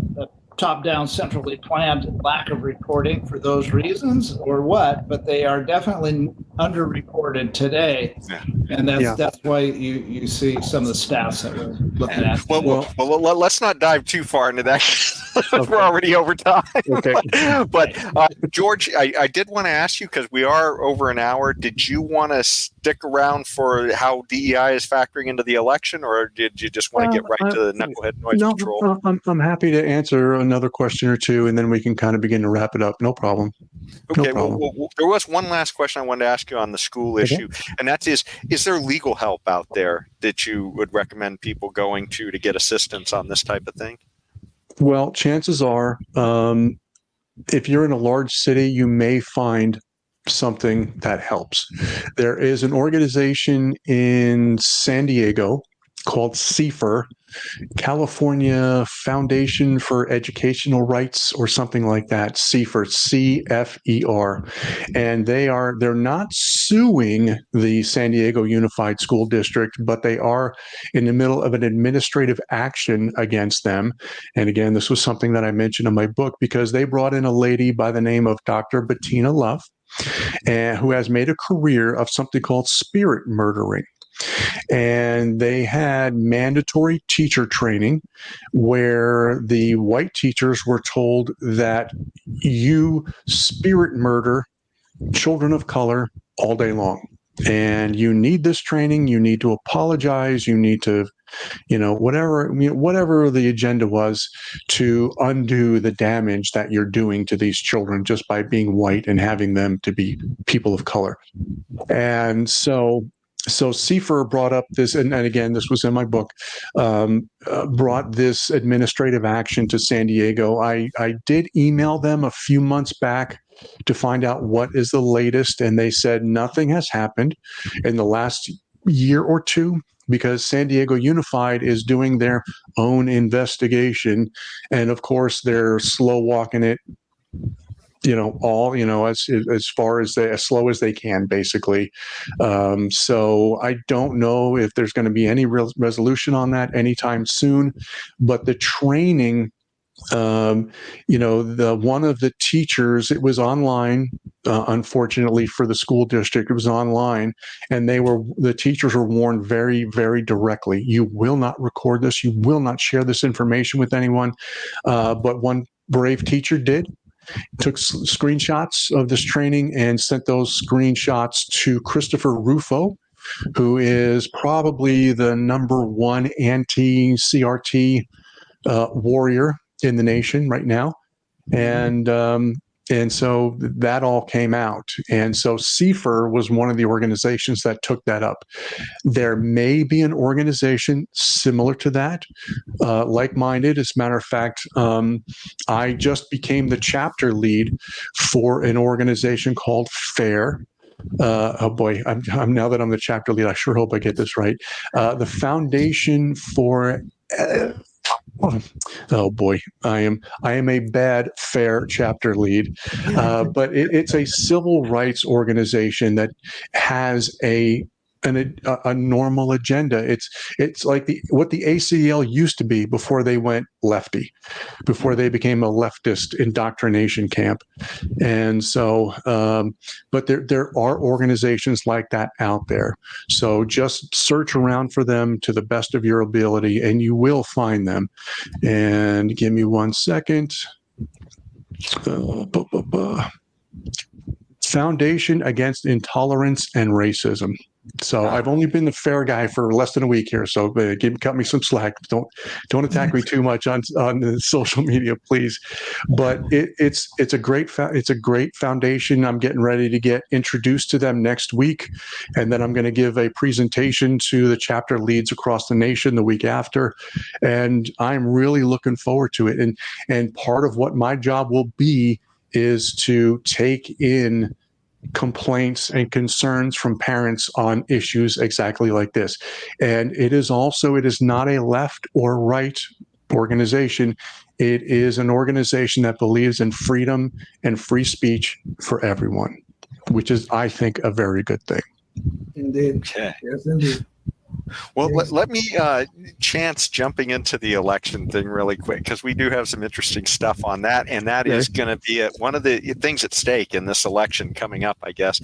top-down, centrally planned lack of reporting for those reasons or what, but they are definitely underreported today, Yeah. and Yeah. that's why you see some of the stats that we're looking at. Well, let's not dive too far into that. Okay. We're already over time. Okay. But George, I did want to ask you, because we are over an hour. Did you want to stick around for how DEI is factoring into the election, or did you just want to get right to the knucklehead noise control? I'm happy to answer another question or two, and then we can kind of begin to wrap it up. No problem. Okay, No problem. well, there was one last question I wanted to ask you on the school issue, and that is there legal help out there that you would recommend people going to get assistance on this type of thing? Well, chances are, if you're in a large city, you may find something that helps. There is an organization in San Diego called CFER, California Foundation for Educational Rights, or something like that. CFER, C-F-E-R, and they're not suing the San Diego Unified School District, but they are in the middle of an administrative action against them. And again, this was something that I mentioned in my book, because they brought in a lady by the name of Dr. Bettina Love, who has made a career of something called spirit murdering. And they had mandatory teacher training where the white teachers were told that you spirit murder children of color all day long. And you need this training. You need to apologize. You need to, whatever the agenda was, to undo the damage that you're doing to these children just by being white and having them to be people of color. And so CFER brought up this, and again, this was in my book, brought this administrative action to San Diego. I did email them a few months back to find out what is the latest, and they said nothing has happened in the last year or two, because San Diego Unified is doing their own investigation, and of course they're slow walking it, as far as as slow as they can, basically. So I don't know if there's going to be any real resolution on that anytime soon, but the training, one of the teachers, it was online, unfortunately for the school district, it was online, and the teachers were warned very, very directly, you will not record this, you will not share this information with anyone. But one brave teacher did, took screenshots of this training and sent those screenshots to Christopher Rufo, who is probably the #1 anti-CRT warrior in the nation right now. And so that all came out. And so CFER was one of the organizations that took that up. There may be an organization similar to that, like-minded. As a matter of fact, I just became the chapter lead for an organization called FAIR. Oh boy, I'm now that I'm the chapter lead, I sure hope I get this right. The Foundation for oh boy, I am a bad FAIR chapter lead, but it's a civil rights organization that has a normal agenda. It's like what the ACL used to be before they went lefty, before they became a leftist indoctrination camp. And so, but there are organizations like that out there. So just search around for them to the best of your ability, and you will find them. And give me 1 second. Foundation Against Intolerance and Racism. So I've only been the FAIR guy for less than a week here, so cut me some slack. Don't attack me too much on the social media, please. But it's a great foundation. I'm getting ready to get introduced to them next week, and then I'm going to give a presentation to the chapter leads across the nation the week after, and I'm really looking forward to it. And part of what my job will be is to take in complaints and concerns from parents on issues exactly like this. And it is not a left or right organization. It is an organization that believes in freedom and free speech for everyone, which is, I think, a very good thing. Indeed. Okay. Yes, indeed. Well, let me chance jumping into the election thing really quick, because we do have some interesting stuff on that, and that is going to be one of the things at stake in this election coming up, I guess.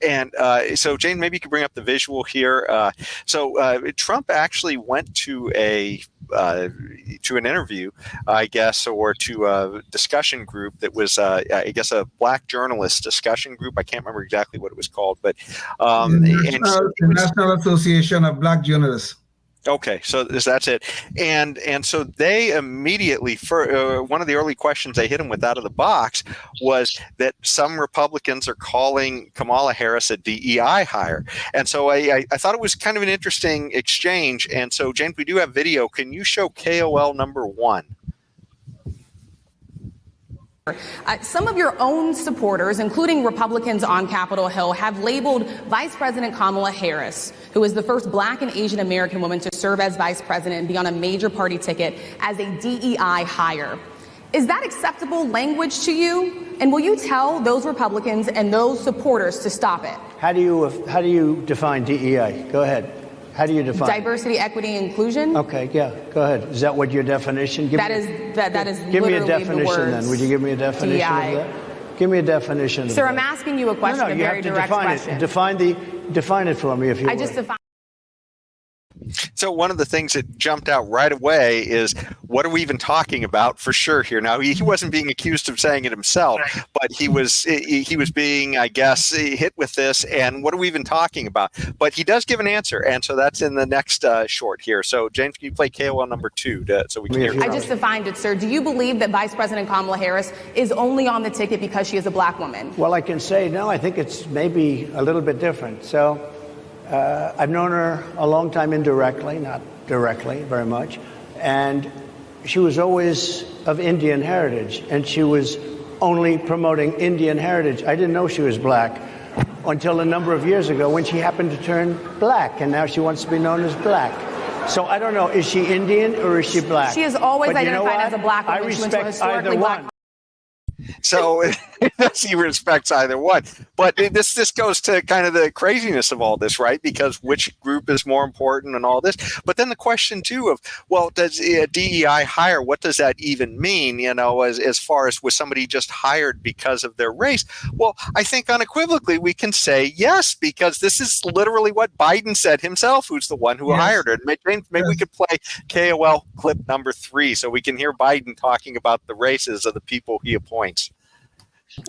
And so, Jane, maybe you could bring up the visual here. So Trump actually went to an interview, I guess, or to a discussion group that was, I guess, a black journalist discussion group. I can't remember exactly what it was called, but the National Association of Black Journalists. Okay, so that's it, and so they immediately, for one of the early questions they hit him with out of the box was that some Republicans are calling Kamala Harris a DEI hire, and so I thought it was kind of an interesting exchange. And so, James, we do have video. Can you show KOL number 1? Some of your own supporters, including Republicans on Capitol Hill, have labeled Vice President Kamala Harris, who is the first Black and Asian American woman to serve as vice president and be on a major party ticket, as a DEI hire. Is that acceptable language to you? And will you tell those Republicans and those supporters to stop it? How do you define DEI? Go ahead. How do you define diversity, equity, inclusion? Okay, yeah, go ahead. Is that what your definition? That is give me a literally definition the words then. Would you give me a definition DEI. of that? Give me a definition. Sir, of I'm that. asking you a question, No, a you very have to direct define question. it. Define it for me, if you I would. just defined. So one of the things that jumped out right away is, what are we even talking about for sure here? Now, he wasn't being accused of saying it himself, but he was being, I guess, hit with this. And what are we even talking about? But he does give an answer. And so that's in the next short here. So, James, can you play KOL number 2 so we can hear? I just defined it, sir. Do you believe that Vice President Kamala Harris is only on the ticket because she is a black woman? Well, I can say, no, I think it's maybe a little bit different. So I've known her a long time indirectly, not directly very much. And she was always of Indian heritage, and she was only promoting Indian heritage. I didn't know she was black until a number of years ago when she happened to turn black, and now she wants to be known as black. So I don't know, is she Indian or is she black? She is always But you know identified what? as a black woman. I She went to a respect historically either black one. So he respects either one. But this goes to kind of the craziness of all this, right? Because which group is more important and all this. But then the question, too, of, well, does a DEI hire, what does that even mean, as far as was somebody just hired because of their race? Well, I think unequivocally we can say yes, because this is literally what Biden said himself, who's the one who hired her. Maybe we could play KOL clip number 3 so we can hear Biden talking about the races of the people he appoints.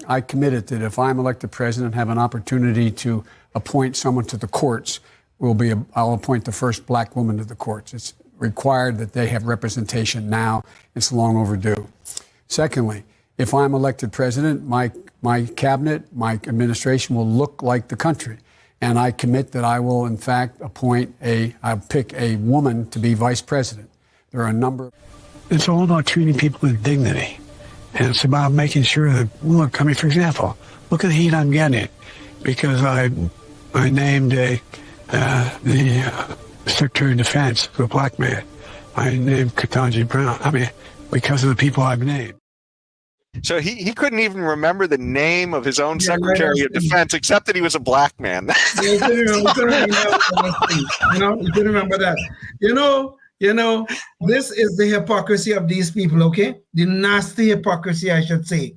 I committed that if I'm elected president and have an opportunity to appoint someone to the courts, I'll appoint the first black woman to the courts. It's required that they have representation now. It's long overdue. Secondly, if I'm elected president, my cabinet, my administration will look like the country. And I commit that I will, in fact, I'll pick a woman to be vice president. There are a number. It's all about treating people with dignity. And it's about making sure that, look, for example, look at the heat I'm getting because I named the Secretary of Defense to a black man. I named Ketanji Brown. Because of the people I've named. So he couldn't even remember the name of his own Secretary of Defense, except that he was a black man. You couldn't remember that. This is the hypocrisy of these people, okay? The nasty hypocrisy, I should say,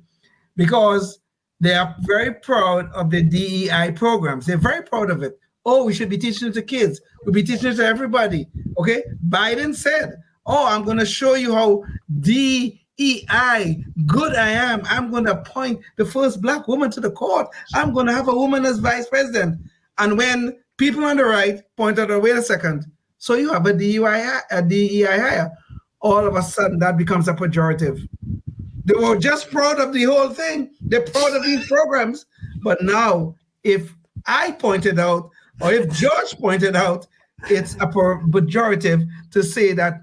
because they are very proud of the DEI programs. They're very proud of it. Oh, we should be teaching it to kids. We'll be teaching it to everybody, okay? Biden said, I'm going to show you how DEI good I am. I'm going to appoint the first black woman to the court. I'm going to have a woman as vice president. And when people on the right point out, wait a second, so you have a DEI hire, all of a sudden that becomes a pejorative. They were just proud of the whole thing. They're proud of these programs. But now, if I pointed out, or if George pointed out, it's a pejorative to say that,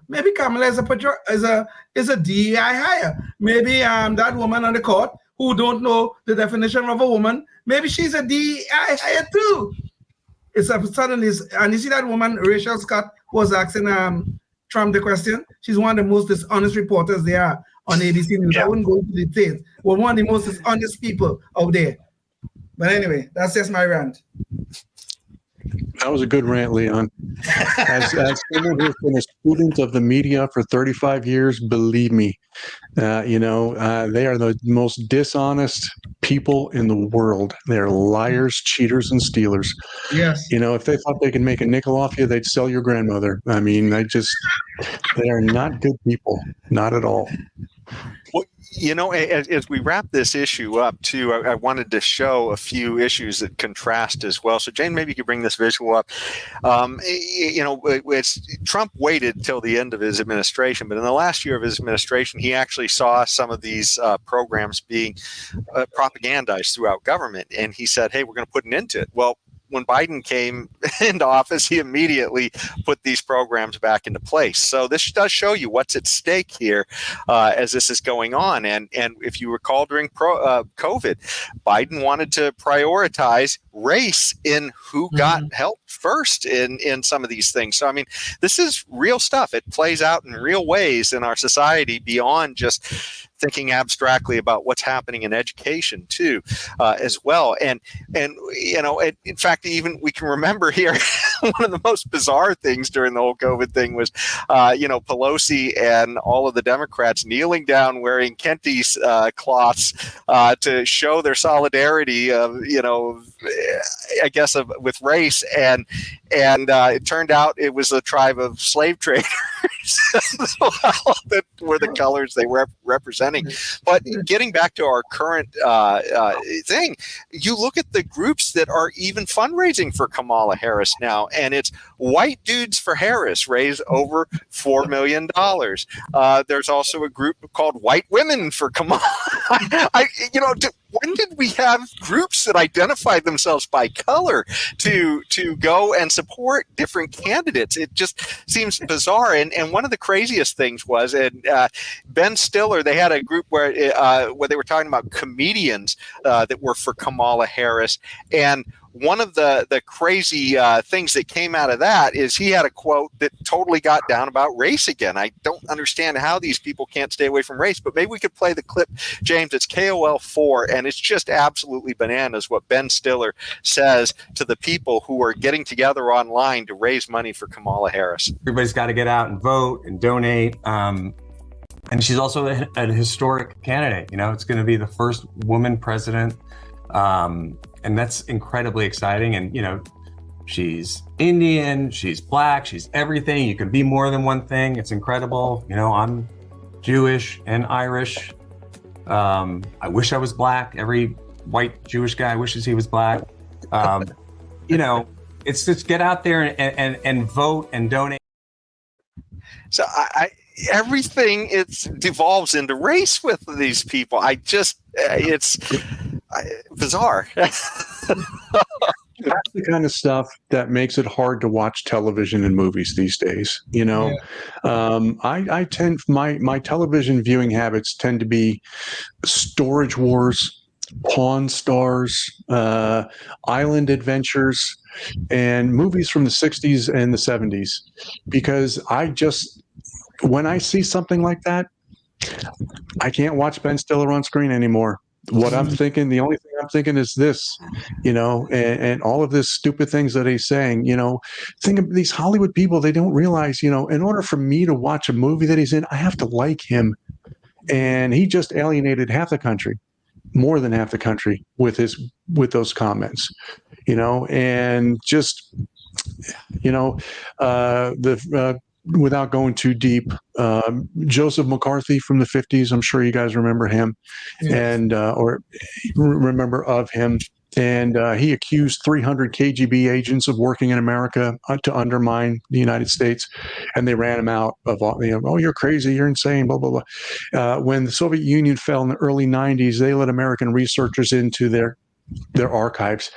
maybe Kamala is a DEI hire. Maybe that woman on the court who don't know the definition of a woman, maybe she's a DEI hire too. It's suddenly, and you see that woman, Rachel Scott, was asking Trump the question. She's one of the most dishonest reporters there are on ABC News. I wouldn't go into details. Well, one of the most dishonest people out there. But anyway, that's just my rant. That was a good rant, Leon. As someone who's been a student of the media for 35 years, believe me, they are the most dishonest people in the world. They're liars, cheaters, and stealers. Yes. If they thought they could make a nickel off you, they'd sell your grandmother. I mean, they are not good people, not at all. Well, as we wrap this issue up, too, I wanted to show a few issues that contrast as well. So, Jane, maybe you could bring this visual up. Trump waited till the end of his administration, but in the last year of his administration, he actually saw some of these programs being propagandized throughout government, and he said, "Hey, we're going to put an end to it." Well, when Biden came into office, he immediately put these programs back into place. So this does show you what's at stake here as this is going on. And if you recall during COVID, Biden wanted to prioritize race in who got help first in some of these things. So, I mean, this is real stuff. It plays out in real ways in our society beyond just thinking abstractly about what's happening in education too, as well. And in fact, even we can remember here, one of the most bizarre things during the whole COVID thing was, Pelosi and all of the Democrats kneeling down wearing Kente cloths to show their solidarity of, with race. And it turned out it was a tribe of slave traders that were the colors they were representing. But getting back to our current thing, you look at the groups that are even fundraising for Kamala Harris now, and it's White Dudes for Harris raised over $4 million. There's also a group called White Women for Kamala. When did we have groups that identify themselves by color to go and support different candidates? It just seems bizarre. And one of the craziest things was, Ben Stiller, they had a group where they were talking about comedians that were for Kamala Harris. And one of the crazy things that came out of that is he had a quote that totally got down about race again. I don't understand how these people can't stay away from race, but maybe we could play the clip, James. It's KOL4, and it's just absolutely bananas what Ben Stiller says to the people who are getting together online to raise money for Kamala Harris. Everybody's got to get out and vote and donate. And she's also a historic candidate. It's going to be the first woman president. And that's incredibly exciting. And, she's Indian, she's Black, she's everything. You can be more than one thing. It's incredible. I'm Jewish and Irish. I wish I was Black. Every white Jewish guy wishes he was Black. It's just get out there and vote and donate. So everything devolves into race with these people. It's bizarre. That's the kind of stuff that makes it hard to watch television and movies these days. I tend my television viewing habits tend to be Storage Wars, Pawn Stars, Island Adventures, and movies from the 60s and the 70s, because when I see something like that, I can't watch Ben Stiller on screen anymore. What I'm thinking, the only thing I'm thinking is this, and all of this stupid things that he's saying, think of these Hollywood people. They don't realize, in order for me to watch a movie that he's in, I have to like him. And he just alienated half the country, more than half the country with those comments, and just, without going too deep, Joseph McCarthy from the 50s, I'm sure you guys remember him, and or remember of him. And he accused 300 KGB agents of working in America to undermine the United States, and they ran him out of all. Oh, you're crazy, you're insane, blah blah blah. When the Soviet Union fell in the early 90s, they let American researchers into their archives,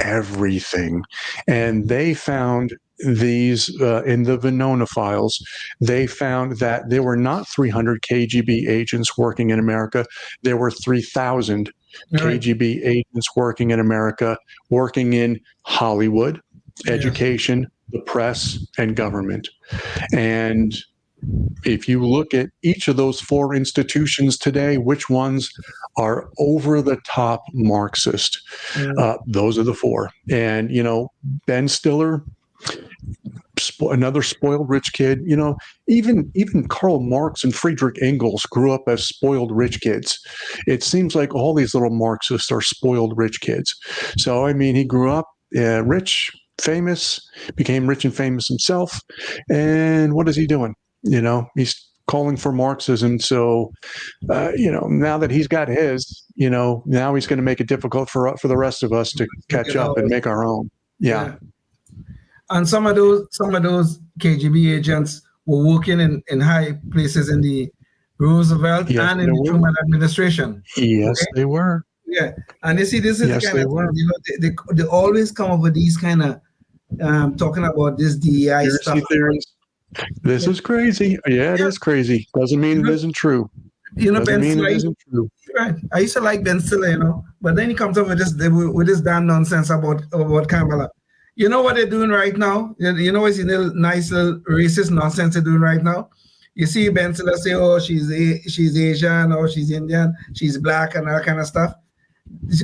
everything, and they found these in the Venona files. They found that there were not 300 KGB agents working in America. There were 3,000 KGB agents working in America, working in Hollywood, education, the press, and government. And if you look at each of those four institutions today, which ones are over the top Marxist? Those are the four. And, Ben Stiller, another spoiled rich kid. Even Karl Marx and Friedrich Engels grew up as spoiled rich kids. It seems like all these little Marxists are spoiled rich kids. So, he grew up rich, famous, became rich and famous himself. And what is he doing? He's calling for Marxism. So, now that he's got his, now he's going to make it difficult for the rest of us to catch up and make our own. Yeah. And some of those KGB agents were working in high places in the Roosevelt and in the Truman administration. Yes, they were. Yeah, and you see, this is the kind of thing, they always come up with these kind of talking about this DEI stuff. Theories. This is crazy. Yeah, it is crazy. Doesn't mean it isn't true. Ben Stiller. Right. I used to like Ben Stiller, but then he comes up with this damn nonsense about Kamala. You know what they're doing right now? You know what's the nice little racist nonsense they're doing right now? You see Ben Stiller say, oh, she's Asian, or she's Indian, she's black, and that kind of stuff.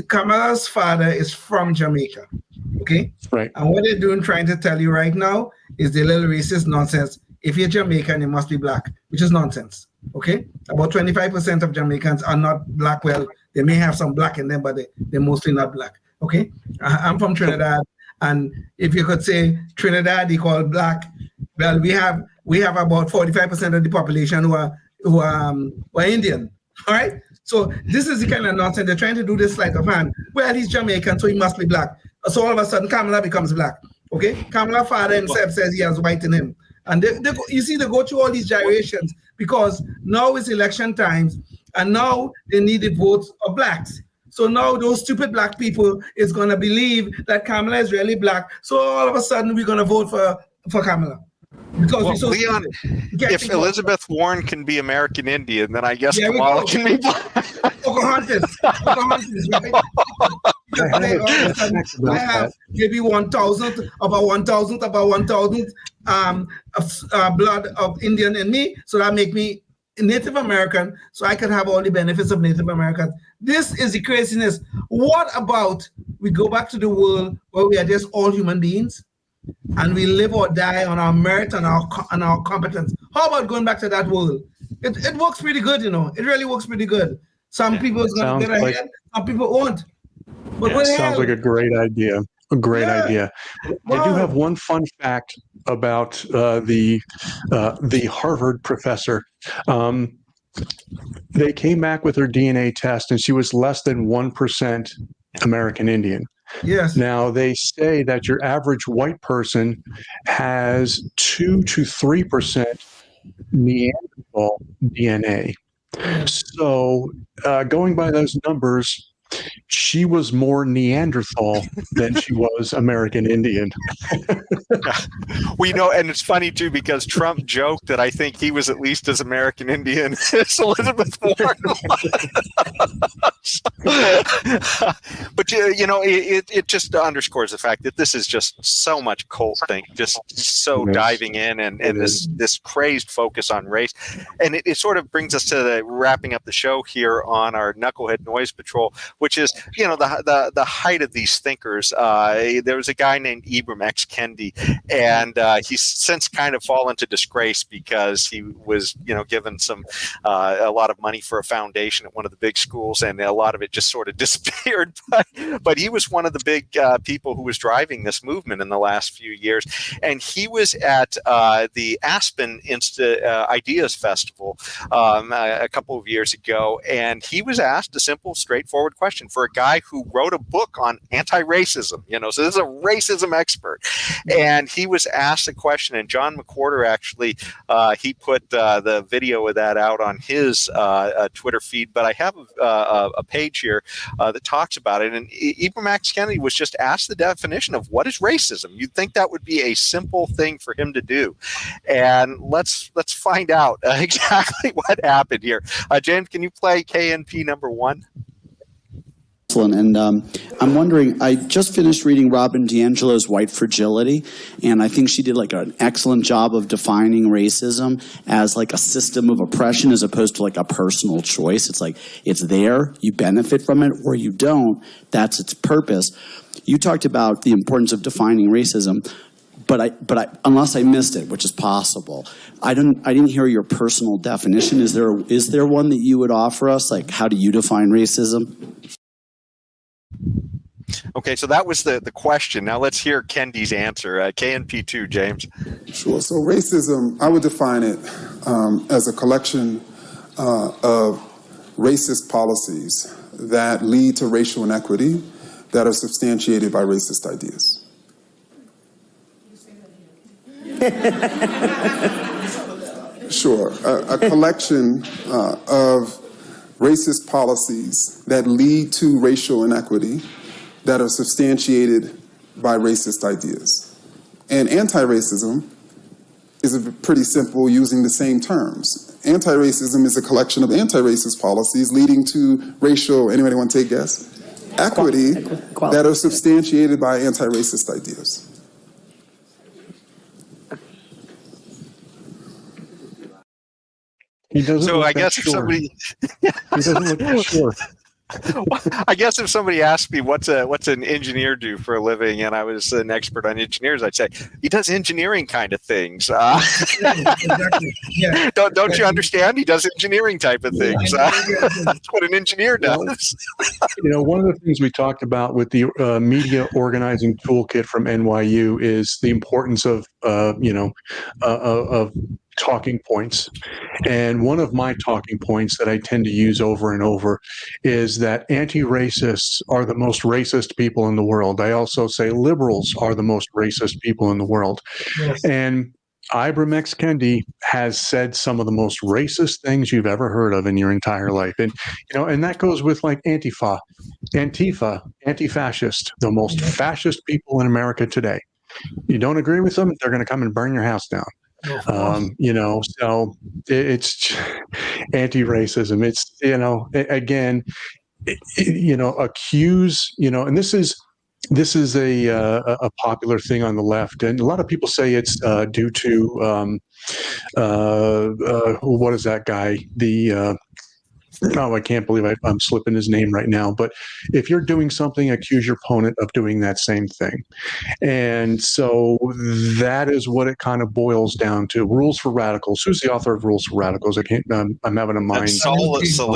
Kamala's father is from Jamaica, okay? Right. And what they're doing, trying to tell you right now, is the little racist nonsense. If you're Jamaican, you must be black, which is nonsense, okay? About 25% of Jamaicans are not black. Well, they may have some black in them, but they're mostly not black, okay? I'm from Trinidad. And if you could say Trinidad equal black, well, we have about 45% of the population who are Indian. All right. So this is the kind of nonsense they're trying to do. This sleight of hand. Well, he's Jamaican, so he must be black. So all of a sudden, Kamala becomes black. Okay. Kamala's father himself says he has white in him, and they go through all these gyrations because now it's election times, and now they need the votes of blacks. So now those stupid black people is going to believe that Kamala is really black. So all of a sudden we're going to vote for Kamala. Because Leon, if Elizabeth Warren can be American Indian, then I guess Kamala can be black. Pocahontas, right? I have maybe 1,000 blood of Indian in me, so that make me Native American, so I can have all the benefits of Native Americans. This is the craziness. What about we go back to the world where we are just all human beings and we live or die on our merit and our competence? How about going back to that world? It works pretty good, It really works pretty good. Some people is going to get ahead, some people won't. But it sounds like a great idea. A great idea. I do have one fun fact about the Harvard professor. They came back with her DNA test, and she was less than 1% American Indian. Yes. Now they say that your average white person has 2 to 3% Neanderthal DNA. So, going by those numbers, she was more Neanderthal than she was American Indian. And it's funny too, because Trump joked that I think he was at least as American Indian as Elizabeth Warren was. But it just underscores the fact that this is just so much cult thing, just so diving in and this crazed focus on race. And it sort of brings us to wrapping up the show here on our Knucklehead Noise Patrol, which is, the height of these thinkers. There was a guy named Ibram X. Kendi, and he's since kind of fallen to disgrace because he was, given a lot of money for a foundation at one of the big schools, and a lot of it just sort of disappeared. But he was one of the big people who was driving this movement in the last few years, and he was at the Aspen Ideas Festival a couple of years ago, and he was asked a simple, straightforward question for a guy who wrote a book on anti-racism, so this is a racism expert. And he was asked a question, and John McWhorter actually, he put the video of that out on his Twitter feed, but I have a page here that talks about it. And Ibram X. Kendi was just asked the definition of what is racism. You'd think that would be a simple thing for him to do. And let's find out exactly what happened here. James, can you play KNP number 1? And I'm wondering, I just finished reading Robin DiAngelo's White Fragility, and I think she did like an excellent job of defining racism as like a system of oppression as opposed to like a personal choice. It's like, it's there, you benefit from it, or you don't. That's its purpose. You talked about the importance of defining racism, but I, unless I missed it, which is possible, I didn't hear your personal definition. Is there one that you would offer us? Like, how do you define racism? Okay, so that was the question. Now let's hear Kendi's answer. KNP2, James. Sure. So racism, I would define it as a collection of racist policies that lead to racial inequity that are substantiated by racist ideas. Sure. A collection of racist policies that lead to racial inequity that are substantiated by racist ideas. And anti-racism is pretty simple, using the same terms. Anti-racism is a collection of anti-racist policies leading to racial, anybody want to take a guess? Equity that are substantiated by anti-racist ideas. He doesn't So look I that guess if sure. somebody, He doesn't look that sure. I guess if somebody asked me what's an engineer do for a living, and I was an expert on engineers, I'd say he does engineering kind of things. Exactly. Yeah. Don't you understand? He does engineering type of things. That's what an engineer does. One of the things we talked about with the media organizing toolkit from NYU is the importance of talking points. And one of my talking points that I tend to use over and over is that anti-racists are the most racist people in the world. I also say liberals are the most racist people in the world. Yes. And Ibram X. Kendi has said some of the most racist things you've ever heard of in your entire life. And, and that goes with like Antifa, anti-fascist, the most fascist people in America today. You don't agree with them, they're going to come and burn your house down. So it's anti-racism. It's, again, accuse, and this is a popular thing on the left. And a lot of people say it's due to, what is that guy? I can't believe I'm slipping his name right now. But if you're doing something, accuse your opponent of doing that same thing. And so that is what it kind of boils down to. Rules for Radicals. Who's the author of Rules for Radicals? I'm having a mind. Saul Alinsky. Saul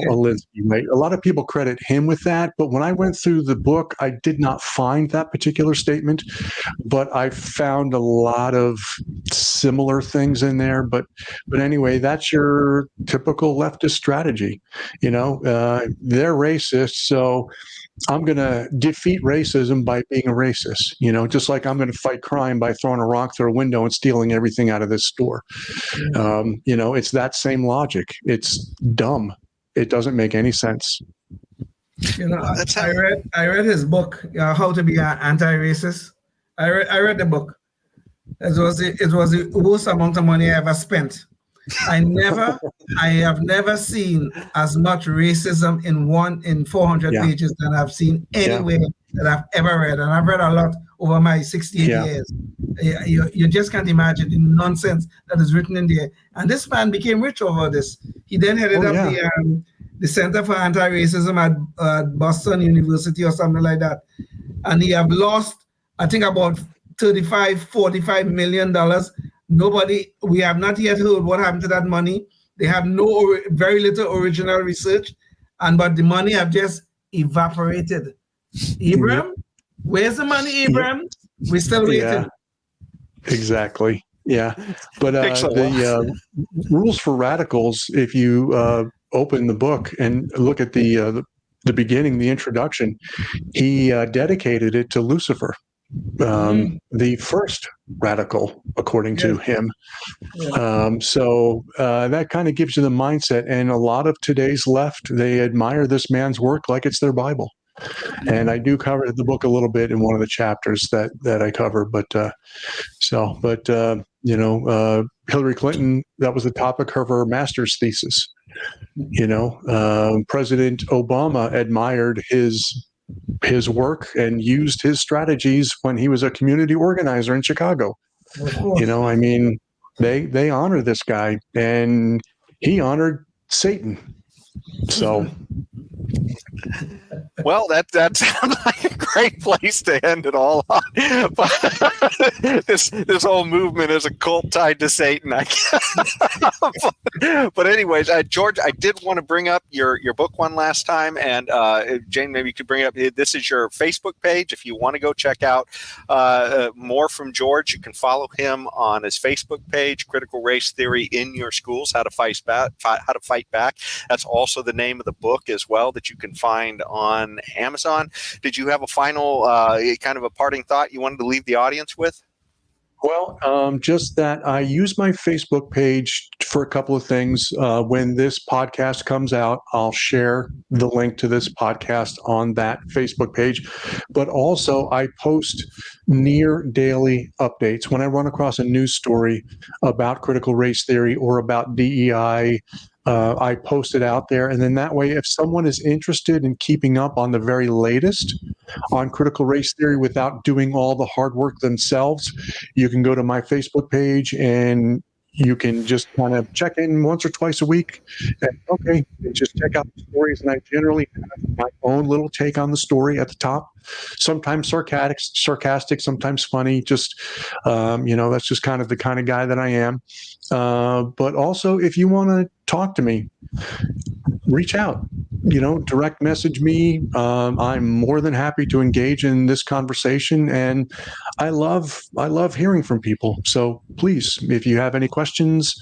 Alinsky, right? A lot of people credit him with that, but when I went through the book, I did not find that particular statement, but I found a lot of similar things in there. But anyway, that's your typical leftist strategy. They're racist, so I'm going to defeat racism by being a racist, just like I'm going to fight crime by throwing a rock through a window and stealing everything out of this store. It's that same logic. It's dumb. It doesn't make any sense. I read his book, How to Be Anti-Racist. I read the book. It was the worst amount of money I ever spent. I have never seen as much racism in 400 pages than I've seen anywhere that I've ever read. And I've read a lot over my 68 years. You just can't imagine the nonsense that is written in there. And this man became rich over this. He then headed up the Center for Anti-Racism at Boston University or something like that. And he have lost, I think, about $45 million. We have not yet heard what happened to that money. They have very little original research, but the money have just evaporated. Ibram, where's the money, Ibram? We're still waiting. Yeah, exactly. Yeah, but the Rules for Radicals, if you open the book and look at the beginning, the introduction, he dedicated it to Lucifer. The first radical, according to him. So that kind of gives you the mindset. And a lot of today's left, they admire this man's work like it's their Bible. And I do cover the book a little bit in one of the chapters that I cover. But Hillary Clinton, that was the topic of her master's thesis. President Obama admired his work and used his strategies when he was a community organizer in Chicago. They honor this guy, and he honored Satan. So, well, that sounds like a great place to end it all on. But this whole movement is a cult tied to Satan, I guess. But anyways, George, I did want to bring up your book one last time, and Jane, maybe you could bring up. This is your Facebook page. If you want to go check out more from George, you can follow him on his Facebook page, Critical Race Theory in Your Schools: How to Fight Back. That's also the name of the book as well that you can find on Amazon. Did you have a final kind of a parting thought you wanted to leave the audience with? Well, just that I use my Facebook page for a couple of things. When this podcast comes out, I'll share the link to this podcast on that Facebook page. But also, I post near daily updates. When I run across a news story about critical race theory or about DEI, I post it out there. And then that way, if someone is interested in keeping up on the very latest on critical race theory without doing all the hard work themselves, you can go to my Facebook page and you can just kind of check in once or twice a week and just check out the stories. And I generally have my own little take on the story at the top, sometimes sarcastic, sometimes funny. Just, that's just kind of the kind of guy that I am. But also, if you want to talk to me, reach out, direct message me. I'm more than happy to engage in this conversation, and I love hearing from people. So please, if you have any questions,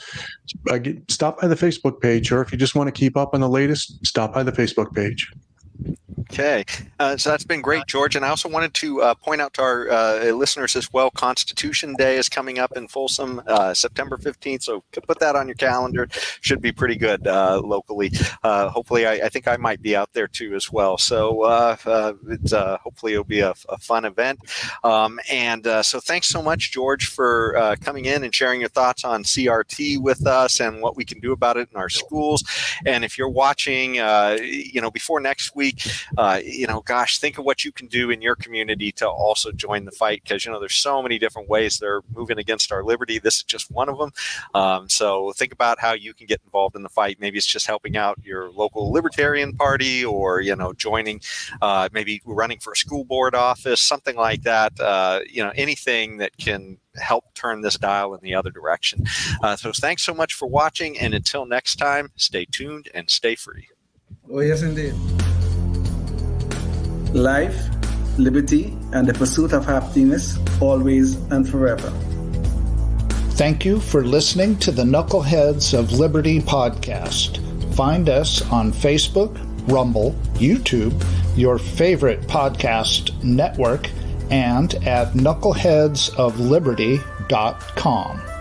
stop by the Facebook page, or if you just want to keep up on the latest, stop by the Facebook page. Okay, so that's been great, George. And I also wanted to point out to our listeners as well, Constitution Day is coming up in Folsom, September 15th. So put that on your calendar. Should be pretty good locally. Hopefully, I think I might be out there too as well. So hopefully it'll be a fun event. So thanks so much, George, for coming in and sharing your thoughts on CRT with us and what we can do about it in our schools. And if you're watching, before next week, think of what you can do in your community to also join the fight, because there's so many different ways they're moving against our liberty. This is just one of them. So think about how you can get involved in the fight. Maybe it's just helping out your local Libertarian Party, or joining, maybe running for a school board office, something like that. Anything that can help turn this dial in the other direction. So thanks so much for watching, and until next time, stay tuned and stay free. Oh, yes, indeed. Life, liberty, and the pursuit of happiness, always and forever. Thank you for listening to the Knuckleheads of Liberty podcast. Find us on Facebook, Rumble, YouTube, your favorite podcast network, and at knuckleheadsofliberty.com.